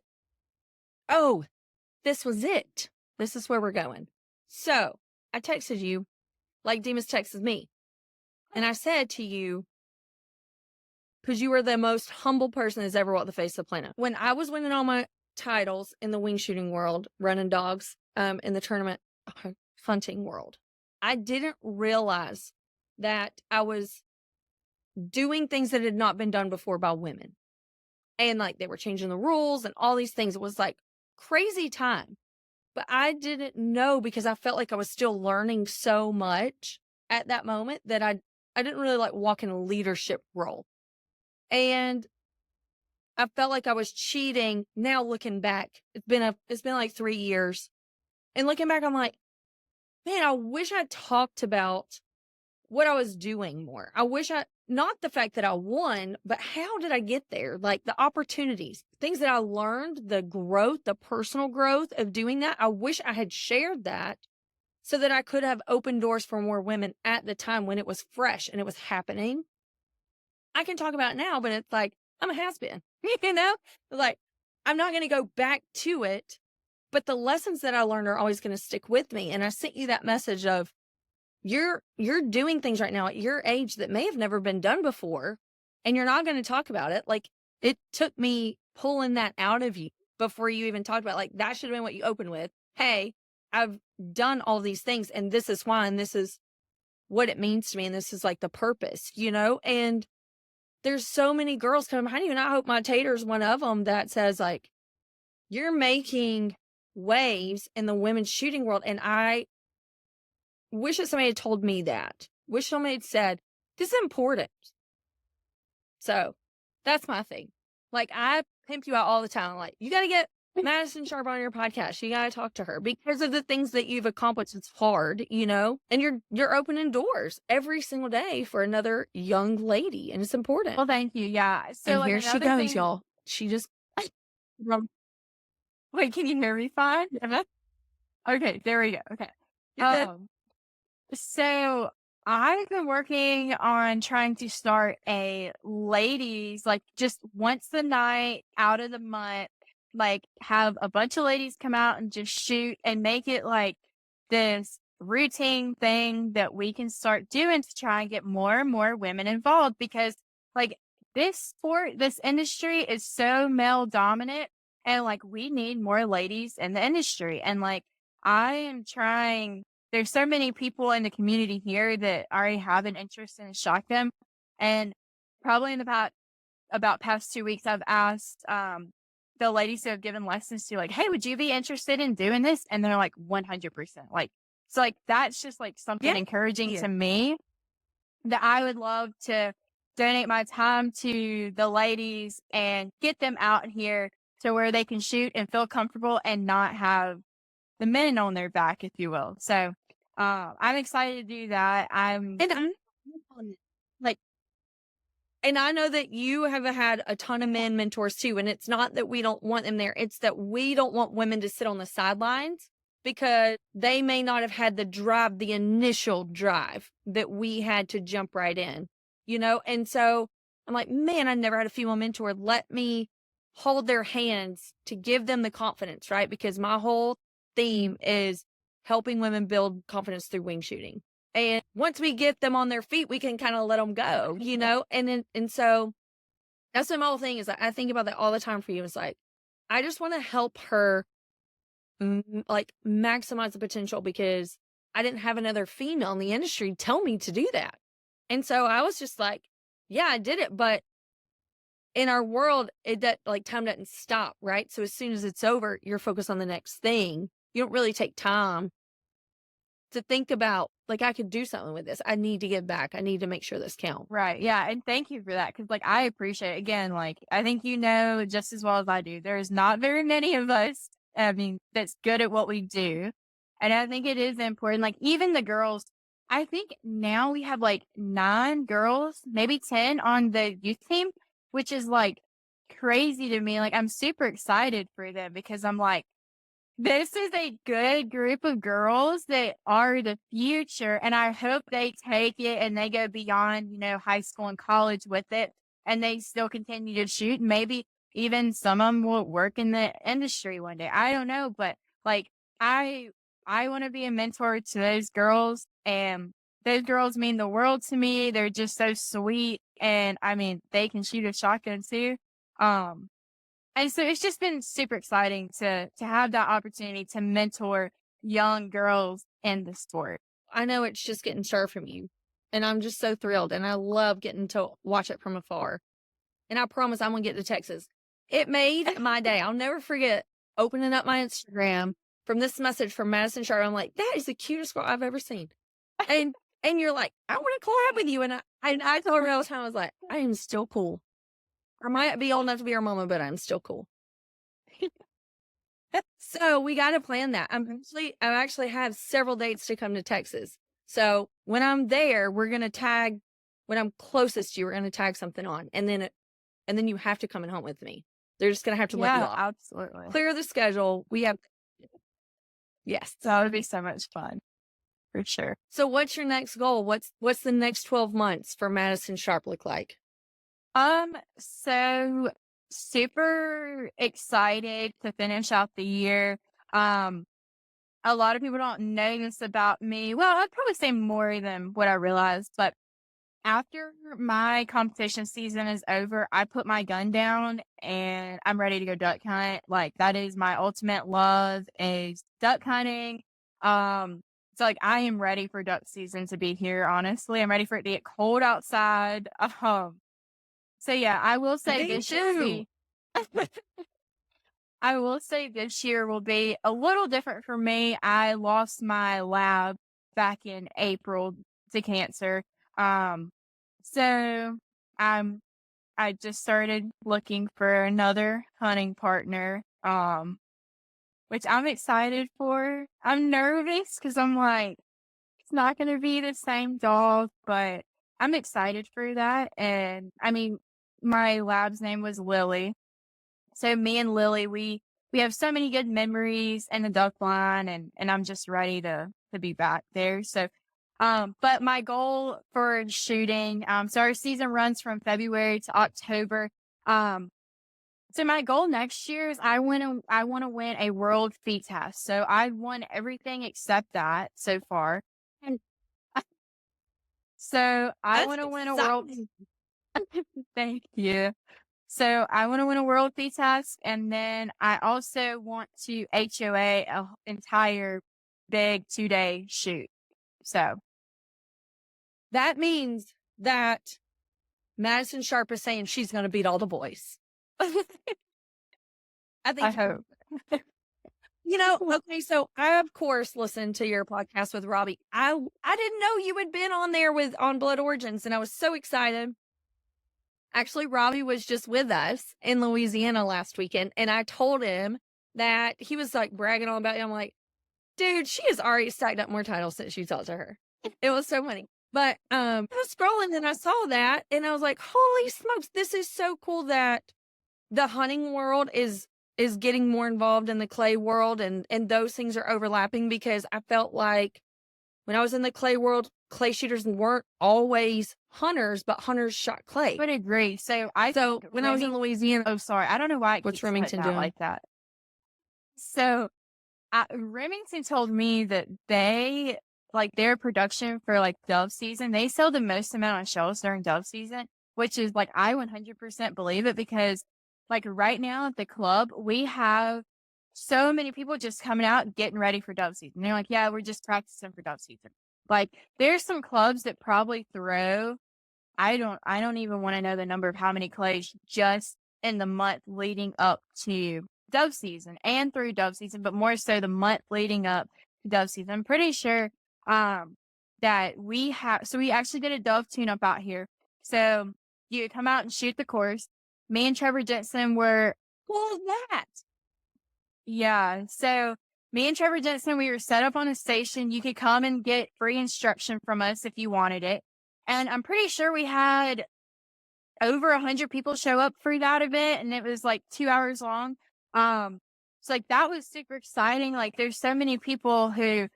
oh, this was it. This is where we're going. So I texted you like Demas texted me. And I said to you, because you were the most humble person that's ever walked the face of the planet. When I was winning all my titles in the wing shooting world, running dogs, in the tournament hunting world, I didn't realize that I was doing things that had not been done before by women. And like they were changing the rules and all these things. It was like crazy time. But I didn't know, because I felt like I was still learning so much at that moment, that I didn't really like walk in a leadership role. And I felt like I was cheating. Now looking back, it's been like 3 years. And looking back, I'm like, man, I wish I talked about what I was doing more. I wish not the fact that I won, but how did I get there? Like the opportunities, things that I learned, the growth, the personal growth of doing that. I wish I had shared that so that I could have opened doors for more women at the time when it was fresh and it was happening. I can talk about it now, but it's like, I'm a has-been, like I'm not going to go back to it, but the lessons that I learned are always going to stick with me. And I sent you that message of, you're doing things right now at your age that may have never been done before, and you're not going to talk about it. Like it took me pulling that out of you before you even talked about, like, that should have been what you opened with. Hey, I've done all these things and this is why, and this is what it means to me. And this is like the purpose, and there's so many girls coming behind you. And I hope my Tater's one of them that says like, you're making waves in the women's shooting world. And I wish that somebody had told me that. Wish somebody had said, this is important. So that's my thing. Like I pimp you out all the time. Like, you got to get Madison Sharpe on your podcast. You got to talk to her because of the things that you've accomplished. It's hard, and you're opening doors every single day for another young lady. And it's important. Well, thank you. Yeah. So And like here she another goes, thing, y'all. She just, wait, can you hear me fine? Okay, there we go. Okay. you're good. So I've been working on trying to start a ladies, like just once a night out of the month, like have a bunch of ladies come out and just shoot and make it like this routine thing that we can start doing to try and get more and more women involved, because like this industry is so male dominant, and like we need more ladies in the industry. And like I am trying, there's so many people in the community here that already have an interest in shotgun. And probably in about past 2 weeks, I've asked the ladies who have given lessons to, like, hey, would you be interested in doing this? And they're like 100%. Like, so like that's just like something encouraging to me, that I would love to donate my time to the ladies and get them out here to where they can shoot and feel comfortable and not have the men on their back, if you will. So I'm excited to do that. And I'm like, and I know that you have had a ton of men mentors too. And it's not that we don't want them there. It's that we don't want women to sit on the sidelines because they may not have had the drive, the initial drive that we had to jump right in, And so I'm like, man, I never had a female mentor. Let me hold their hands to give them the confidence, right? Because my whole theme is helping women build confidence through wing shooting. And once we get them on their feet, we can kind of let them go, And so that's my whole thing is I think about that all the time for you. It's like, I just want to help her like maximize the potential, because I didn't have another female in the industry tell me to do that. And so I was just like, yeah, I did it. But in our world, that like time doesn't stop, right? So as soon as it's over, you're focused on the next thing. You don't really take time to think about like, I could do something with this. I need to give back. I need to make sure this counts. Right. Yeah. And thank you for that. Cause like I appreciate again, like I think you know just as well as I do, there's not very many of us, I mean, that's good at what we do. And I think it is important. Like even the girls, I think now we have like 9 girls, maybe 10 on the youth team, which is like crazy to me. Like I'm super excited for them because I'm like, this is a good group of girls that are the future, and I hope they take it and they go beyond, high school and college with it, and they still continue to shoot. Maybe even some of them will work in the industry one day. I don't know, but like I I want to be a mentor to those girls, and those girls mean the world to me. They're just so sweet, and I mean, they can shoot a shotgun too. Um, and so it's just been super exciting to have that opportunity to mentor young girls in the sport. I know it's just getting started from you, and I'm just so thrilled, and I love getting to watch it from afar. And I promise I'm gonna get to Texas. It made my day. I'll never forget opening up my Instagram from this message from Madison Sharpe. I'm like, that is the cutest girl I've ever seen. And you're like, I want to collab with you. And I told her all the time, I was like, I am still cool. I might be old enough to be her mama, but I'm still cool. So we got to plan that. I actually have several dates to come to Texas. So when I'm there, we're gonna tag. When I'm closest to you, we're gonna tag something on, and then you have to come and hunt with me. They're just gonna have to let you Yeah, off. absolutely. Clear the schedule. We have yes. That would be so much fun for sure. So what's your next goal? What's the next 12 months for Madison Sharpe look like? So super excited to finish out the year. Um, a lot of people don't know this about me. Well, I'd probably say more than what I realized, but after my competition season is over, I put my gun down and I'm ready to go duck hunt. Like that is my ultimate love is duck hunting. So like I am ready for duck season to be here, honestly. I'm ready for it to get cold outside. So yeah, I will say Me this year too. I will say this year will be a little different for me. I lost my lab back in April to cancer. Um, so I'm I just started looking for another hunting partner. Which I'm excited for. I'm nervous because I'm like, it's not going to be the same dog, but I'm excited for that. And I mean, my lab's name was Lily. So me and Lily, we have so many good memories in the duck line and I'm just ready to be back there. So but my goal for shooting, so our season runs from February to October. So my goal next year is I want to win a world feed test. So I've won everything except that so far. And so I That's want to win a world. exciting. Thank you. So I want to win a world feed test, and then I also want to HOA a entire big 2-day shoot. So That means that Madison Sharpe is saying she's gonna beat all the boys. I I think hope. okay, so I of course listened to your podcast with Robbie. I didn't know you had been on there on Blood Origins, and I was so excited. Actually, Robbie was just with us in Louisiana last weekend, and I told him that he was like bragging on about you. I'm like, dude, she has already stacked up more titles since you talked to her. It was so funny. But I was scrolling and I saw that, and I was like, holy smokes, this is so cool that the hunting world is getting more involved in the clay world, and those things are overlapping, because I felt like when I was in the clay world, clay shooters weren't always hunters, but hunters shot clay. Would agree. So When I was in Louisiana, oh, sorry. I don't know why it what's keeps cutting Remington out doing? like that. So Remington told me that they like their production for like dove season, they sell the most amount of shells during dove season, which is like I 100% believe it because like right now at the club, we have so many people just coming out getting ready for dove season. They're like, yeah, we're just practicing for dove season. Like there's some clubs that probably throw I don't even want to know the number of how many clays just in the month leading up to dove season and through dove season, but more so the month leading up to dove season. I'm pretty sure that we actually did a dove tune up out here. So you would come out and shoot the course. Me and Trevor Jensen were Well, that. yeah. So me and Trevor Jensen, we were set up on a station. You could come and get free instruction from us if you wanted it. And I'm pretty sure we had over 100 people show up for that event, and it was like 2 hours long. So like that was super exciting. Like there's so many people who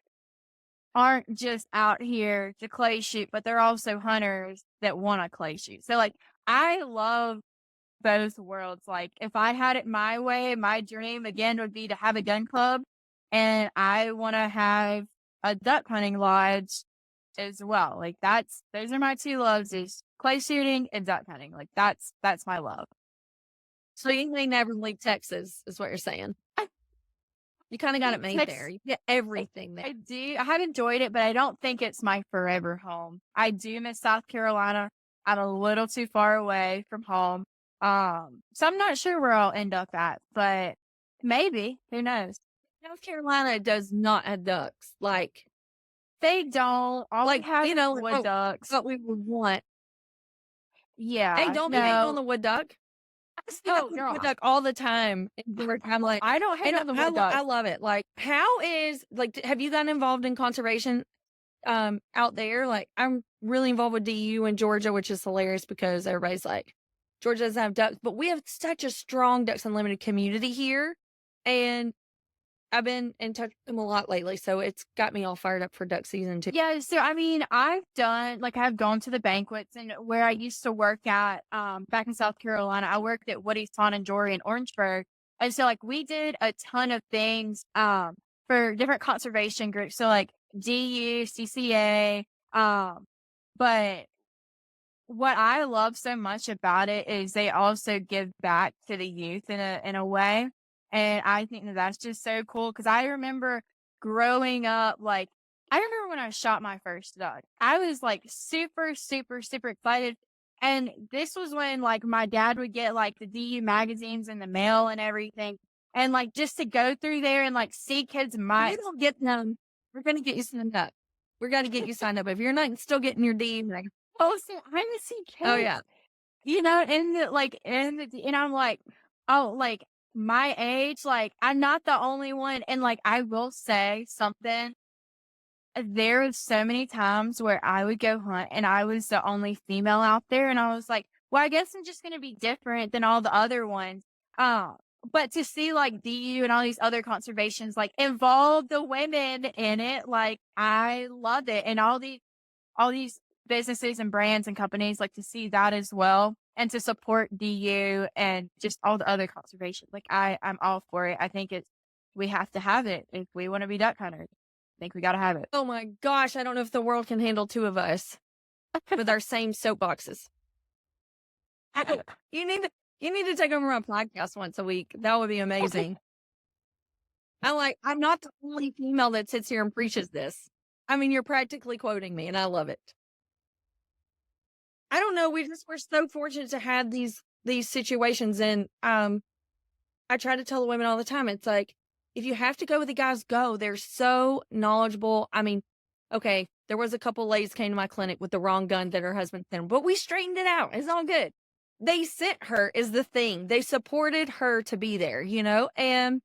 aren't just out here to clay shoot, but they're also hunters that want to clay shoot. So like I love both worlds. Like if I had it my way, my dream again would be to have a gun club, and I want to have a duck hunting lodge as well. Like those are my two loves is clay shooting and duck hunting. Like that's my love. So you may never leave Texas, is what you're saying. You kind of got it made there. Tex- You get everything there. I do. I have enjoyed it, but I don't think it's my forever home. I do miss South Carolina. I'm a little too far away from home. So I'm not sure where I'll end up at, but maybe. Who knows? South Carolina does not have ducks. They don't. All we Like, have you know, is wood ducks. what we would want. Hey, Yeah. don't be hating on No. the wood duck. I see Oh, that girl. wood duck all the time. I'm like, I don't hate and on the wood I ducks. love it. Like, how is have you gotten involved in conservation out there? Like, I'm really involved with DU in Georgia, which is hilarious because everybody's like, Georgia doesn't have ducks, but we have such a strong Ducks Unlimited community here, and I've been in touch with them a lot lately, so it's got me all fired up for duck season too. Yeah, so I mean, I've gone to the banquets, and where I used to work at back in South Carolina, I worked at Woody's Fawn and Jewelry in Orangeburg. And so like we did a ton of things for different conservation groups. So like DU, CCA, but what I love so much about it is they also give back to the youth in a way, and I think that that's just so cool. Because I remember growing up, like I remember when I shot my first duck, I was like super, super, super excited. And this was when like my dad would get like the DU magazines in the mail and everything, and like just to go through there and like see kids You don't get them. We're gonna get you signed up. We're gonna get you signed up. If you're not still getting your D, like, oh, so I'm a see oh kids. yeah, And I'm like, oh, like my age, like I'm not the only one. And like, I will say something. There was so many times where I would go hunt and I was the only female out there. And I was like, well, I guess I'm just going to be different than all the other ones. But to see like DU and all these other conservations, like involve the women in it, like I love it. And all these businesses and brands and companies like to see that as well and to support DU and just all the other conservation. Like I'm all for it. I think we have to have it if we want to be duck hunters. I think we got to have it. oh my gosh, I don't know if the world can handle two of us with our same soapboxes. You need to you need to take over my podcast once a week. That would be amazing. I'm not the only female that sits here and preaches this. I mean, you're practically quoting me, and I love it. I don't know. We're so fortunate to have these situations, and I try to tell the women all the time. It's like if you have to go with the guys, go. They're so knowledgeable. I mean, okay, there was a couple ladies came to my clinic with the wrong gun that her husband sent them, but we straightened it out. It's all good. They sent her is the thing. They supported her to be there, and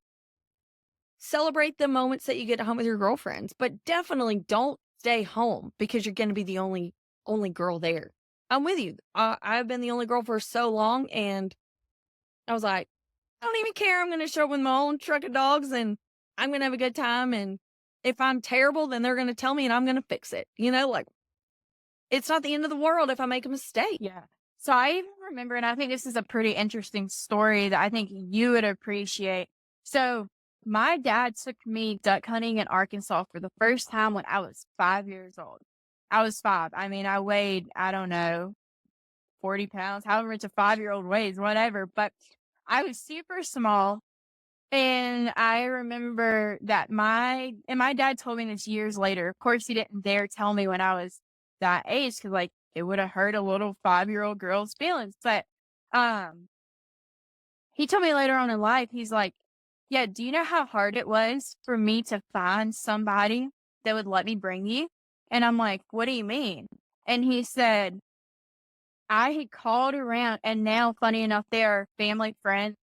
celebrate the moments that you get home with your girlfriends, but definitely don't stay home because you're going to be the only girl there. I'm with you. I've been the only girl for so long, and I was like, I don't even care. I'm going to show up with my own truck of dogs, and I'm going to have a good time. And if I'm terrible, then they're going to tell me, and I'm going to fix it. It's not the end of the world if I make a mistake. Yeah. So I even remember, and I think this is a pretty interesting story that I think you would appreciate. So my dad took me duck hunting in Arkansas for the first time when I was 5 years old. I was 5. I mean, I weighed, I don't know, 40 pounds, however much a 5-year-old weighs, whatever. But I was super small. And I remember that my dad told me this years later. Of course, he didn't dare tell me when I was that age because, like, it would have hurt a little 5-year-old girl's feelings. But he told me later on in life, he's like, yeah, do you know how hard it was for me to find somebody that would let me bring you? And I'm like, "What do you mean?" And he said, "I had called around and now funny enough, they are family friends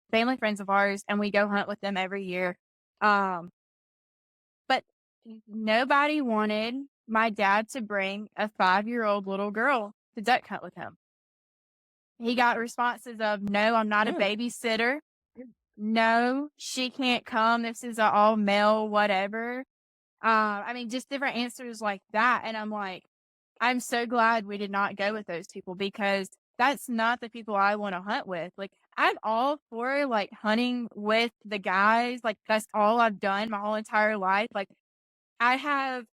of ours, and we go hunt with them every year. Um, but nobody wanted my dad to bring a 5-year-old little girl to duck hunt with him. He got responses of, "No, I'm not a Mm. babysitter. No, she can't come. This is a all male whatever." I mean, just different answers like that, and I'm like, I'm so glad we did not go with those people because that's not the people I wanna hunt with. Like, I'm all for, like, hunting with the guys, like, that's all I've done my whole entire life. Like, I have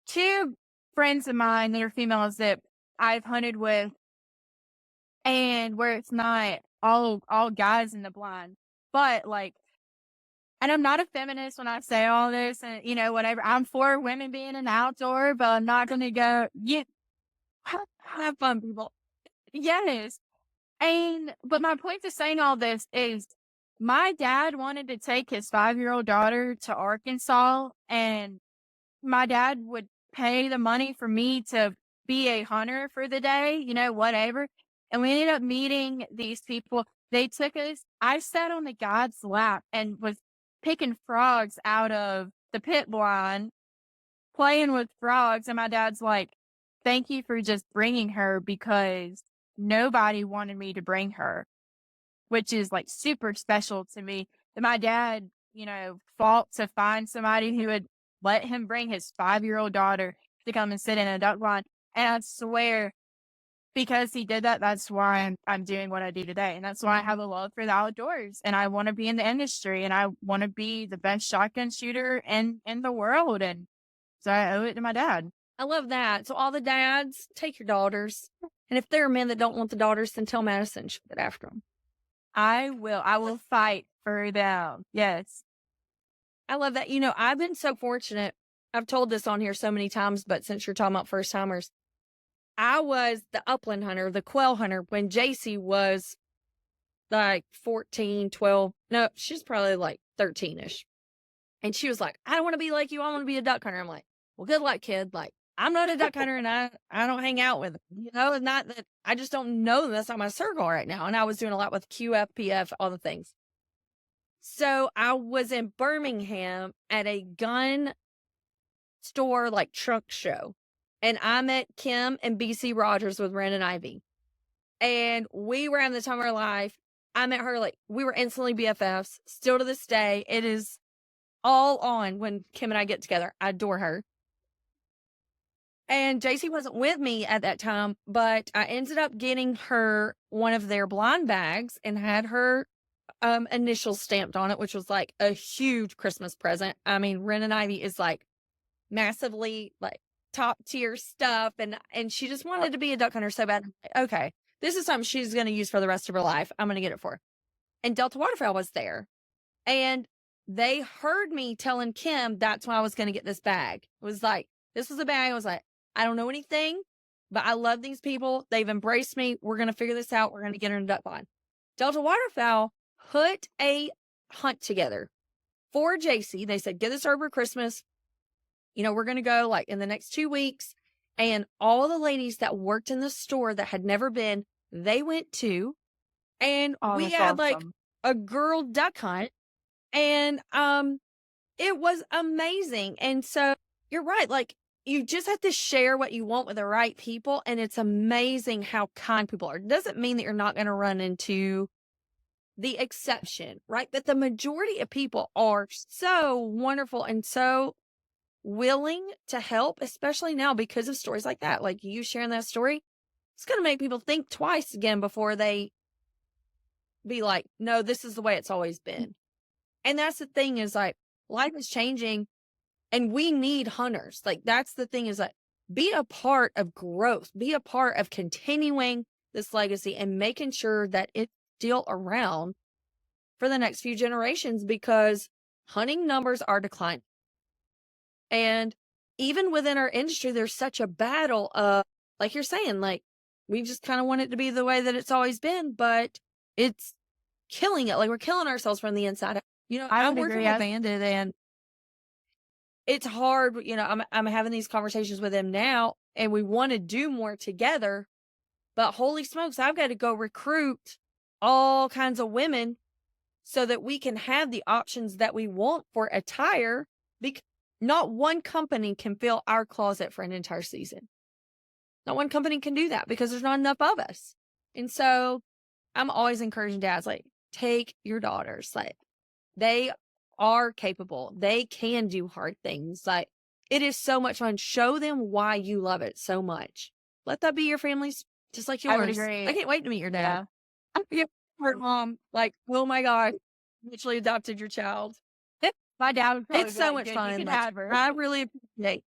2 friends of mine that are females that I've hunted with, and where it's not all guys in the blind. But, like, and I'm not a feminist when I say all this and, whatever. I'm for women being in the outdoor, but I'm not gonna go, "Yeah, Have fun, people. yes." But my point to saying all this is my dad wanted to take his 5-year-old daughter to Arkansas, and my dad would pay the money for me to be a hunter for the day, whatever. And we ended up meeting these people. They took us, I sat on the guide's lap and was picking frogs out of the pit blind, playing with frogs. And my dad's like, "Thank you for just bringing her because nobody wanted me to bring her," which is like super special to me. And my dad, fought to find somebody who would let him bring his 5-year-old daughter to come and sit in a duck blind. And I swear, because he did that, that's why I'm doing what I do today. And that's why I have a love for the outdoors. And I want to be in the industry and I want to be the best shotgun shooter in the world. And so I owe it to my dad. I love that. So all the dads, take your daughters. And if there are men that don't want the daughters, then tell Madison she'll get after them. I will. I will fight for them. Yes. I love that. I've been so fortunate. I've told this on here so many times, but since you're talking about first timers, I was the upland hunter, the quail hunter when JC was like 14, 12. No, she's probably like 13-ish. And she was like, "I don't want to be like you. I want to be a duck hunter." I'm like, "Well, good luck, kid. Like, I'm not a duck hunter and I don't hang out with them. It's not that I just don't know them. That's not my circle right now." And I was doing a lot with QFPF, all the things. So I was in Birmingham at a gun store, like truck show. And I met Kim and BC Rogers with Brandon Ivy. And we were having the time of our life. I met her, like, we were instantly BFFs. Still to this day, it is all on when Kim and I get together. I adore her. And JC wasn't with me at that time, but I ended up getting her one of their blind bags and had her initials stamped on it, which was like a huge Christmas present. I mean, Ren and Ivy is like massively like top tier stuff. And she just wanted to be a duck hunter so bad. Okay, this is something she's going to use for the rest of her life. I'm going to get it for her. And Delta Waterfowl was there. And they heard me telling Kim that's why I was going to get this bag. It was like, this was a bag. I was like, I don't know anything, but I love these people. They've embraced me. We're going to figure this out. We're going to get her in a duck blind. Delta Waterfowl put a hunt together for JC. They said, "Get this over Christmas. We're going to go like in the next 2 weeks." And all the ladies that worked in the store that had never been, they went too. And Oh, we that's had like awesome. a girl duck hunt. And it was amazing. And so you're right. Like, you just have to share what you want with the right people. And it's amazing how kind people are. It doesn't mean that you're not going to run into the exception, right? That the majority of people are so wonderful and so willing to help, especially now because of stories like that. Like you sharing that story, it's going to make people think twice again before they be like, "No, this is the way it's always been." And that's the thing is like, life is changing and we need hunters. Like, that's the thing is like, be a part of growth, be a part of continuing this legacy and making sure that it's still around for the next few generations because hunting numbers are declining. And even within our industry, there's such a battle of, like you're saying, like, we just kind of want it to be the way that it's always been, but it's killing it. Like, we're killing ourselves from the inside. I I'm would working agree. with Bandit and it's hard, I'm having these conversations with him now, and we wanna do more together, but holy smokes, I've got to go recruit all kinds of women so that we can have the options that we want for attire, bec not one company can fill our closet for an entire season. Not one company can do that because there's not enough of us. And so, I'm always encouraging dads, like, take your daughters, like, they are capable. They can do hard things. Like, it is so much fun. Show them why you love it so much. Let that be your family's just like I would yours. I agree. can't wait to meet your dad. Yeah. Yeah, her mom, like, oh my god, literally adopted your child. It My dad would probably it's be so like, much "Dude, you fun, can like, have her." I really appreciate.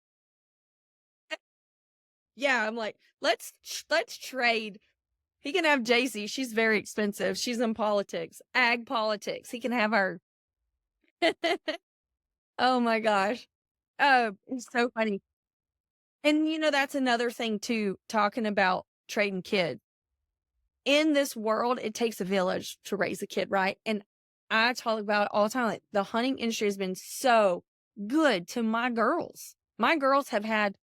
Yeah, I'm like, let's trade. He can have JC, she's very expensive, she's in politics, ag politics, he can have her. Oh my gosh. It's so funny. And, that's another thing too, talking about trading kids. In this world, it takes a village to raise a kid, right? And I talk about it all the time. Like, the hunting industry has been so good to my girls. My girls have had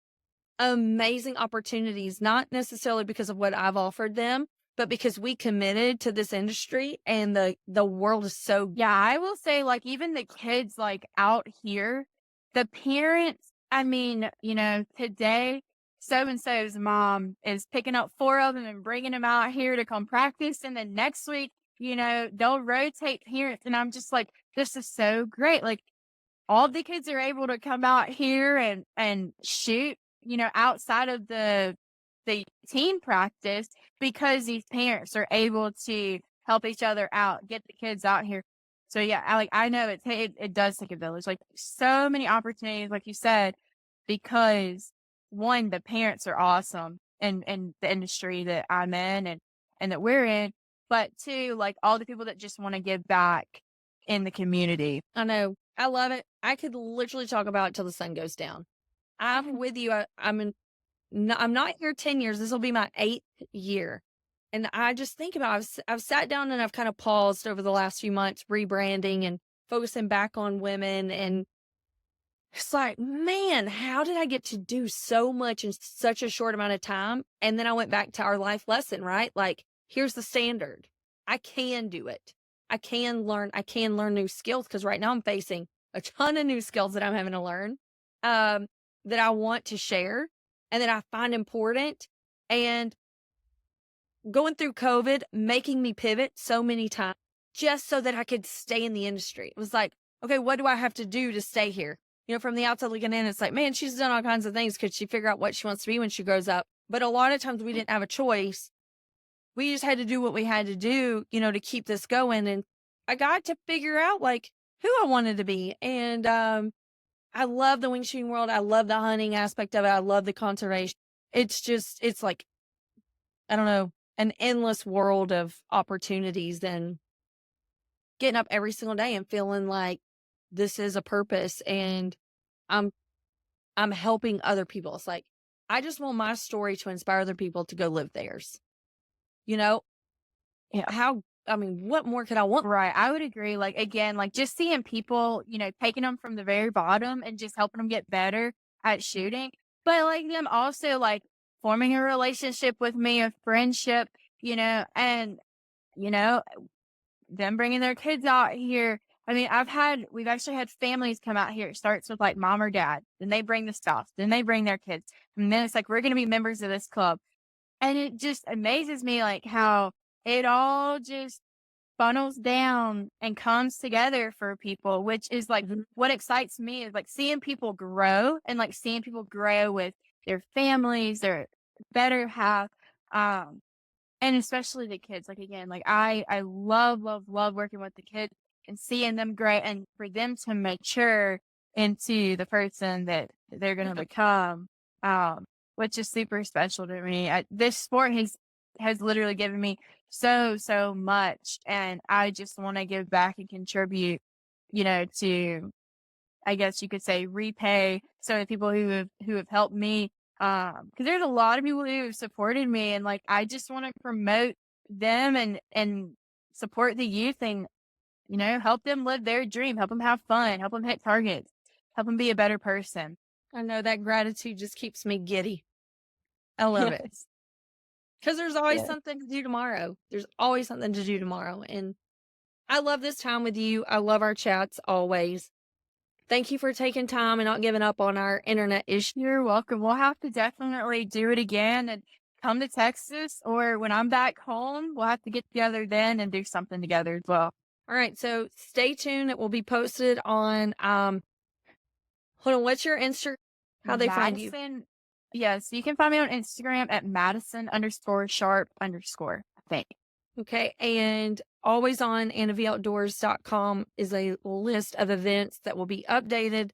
amazing opportunities, not necessarily because of what I've offered them, but because we committed to this industry, and the world is so. Yeah, I will say, like, even the kids, like, out here, the parents, I mean, today, so and so's mom is picking up 4 of them and bringing them out here to come practice. And then next week, they'll rotate parents. And I'm just like, this is so great. Like, all the kids are able to come out here and shoot, outside of the team practice because these parents are able to help each other out, get the kids out here. So yeah, I know it does take a village. Like, so many opportunities, like you said, because one, the parents are awesome in the industry that I'm in and that we're in, but two, like, all the people that just want to give back in the community. I know. I love it. I could literally talk about it till the sun goes down. I'm with you. I'm not here 10 years. This will be my 8th year. And I just think about I've sat down and I've kind of paused over the last few months, rebranding and focusing back on women. And it's like, man, how did I get to do so much in such a short amount of time? And then I went back to our life lesson, right? Like, here's the standard. I can do it. I can learn. I can learn new skills, because right now I'm facing a ton of new skills that I'm having to learn, that I want to share and that I find important. And going through COVID, making me pivot so many times just so that I could stay in the industry. It was like, okay, what do I have to do to stay here? From the outside looking in, it's like, man, she's done all kinds of things. Could she figure out what she wants to be when she grows up? But a lot of times we didn't have a choice. We just had to do what we had to do, to keep this going. And I got to figure out, like, who I wanted to be. And I love the wing shooting world. I love the hunting aspect of it. I love the conservation. It's like, I don't know, an endless world of opportunities, and getting up every single day and feeling like this is a purpose, and I'm I'm helping other people. It's like, I just want my story to inspire other people to go live theirs. You know, Yeah. what more could I want? Right. I would agree. Like, again, like, just seeing people, taking them from the very bottom and just helping them get better at shooting, but like them also like forming a relationship with me, a friendship, and, you know, them bringing their kids out here. I mean, we've actually had families come out here. It starts with like mom or dad, then they bring the stuff, then they bring their kids. And then it's like, we're going to be members of this club. And it just amazes me, like, how it all just funnels down and comes together for people, which is like Mhm. what excites me is like seeing people grow and like seeing people grow with their families, their better half. Um, and especially the kids, like, again, like, I love, love, love working with the kids and seeing them grow and for them to mature into the person that they're gonna become, which is super special to me. This sport has literally given me so, so much, and I just wanna give back and contribute, to, I guess you could say, repay some of the people who have helped me. 'Cause there's a lot of people who have supported me, and like, I just want to promote them and support the youth and, help them live their dream, help them have fun, help them hit targets. help them be a better person. I know that gratitude just keeps me giddy. I love it. Yes. Because there's always Yes. something to do tomorrow. There's always something to do tomorrow. And I love this time with you. I love our chats always. Thank you for taking time and not giving up on our internet issue. You're welcome. We'll have to definitely do it again and come to Texas, or when I'm back home, we'll have to get together then and do something together as well. All right. So stay tuned. It will be posted on, hold on. What's your Insta? How they find you? Madison. Yes, you can find me on Instagram at Madison_Sharpe_, I think. Okay. And always on AnnaVOutdoors.com is a list of events that will be updated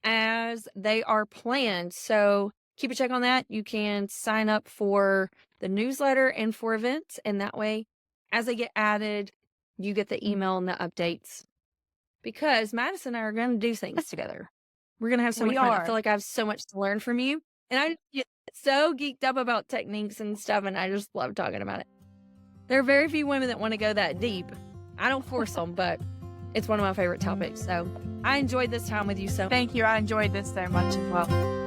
as they are planned. So keep a check on that. You can sign up for the newsletter and for events. And that way, as they get added, you get the email and the updates. Because Madison and I are going to do things together. We're going to have so much fun. I feel like I have so much to learn from you. And I get so geeked up about techniques and stuff. And I just love talking about it. There are very few women that want to go that deep. I don't force them, but it's one of my favorite topics. So I enjoyed this time with you so much. Thank you. I enjoyed this so much as well.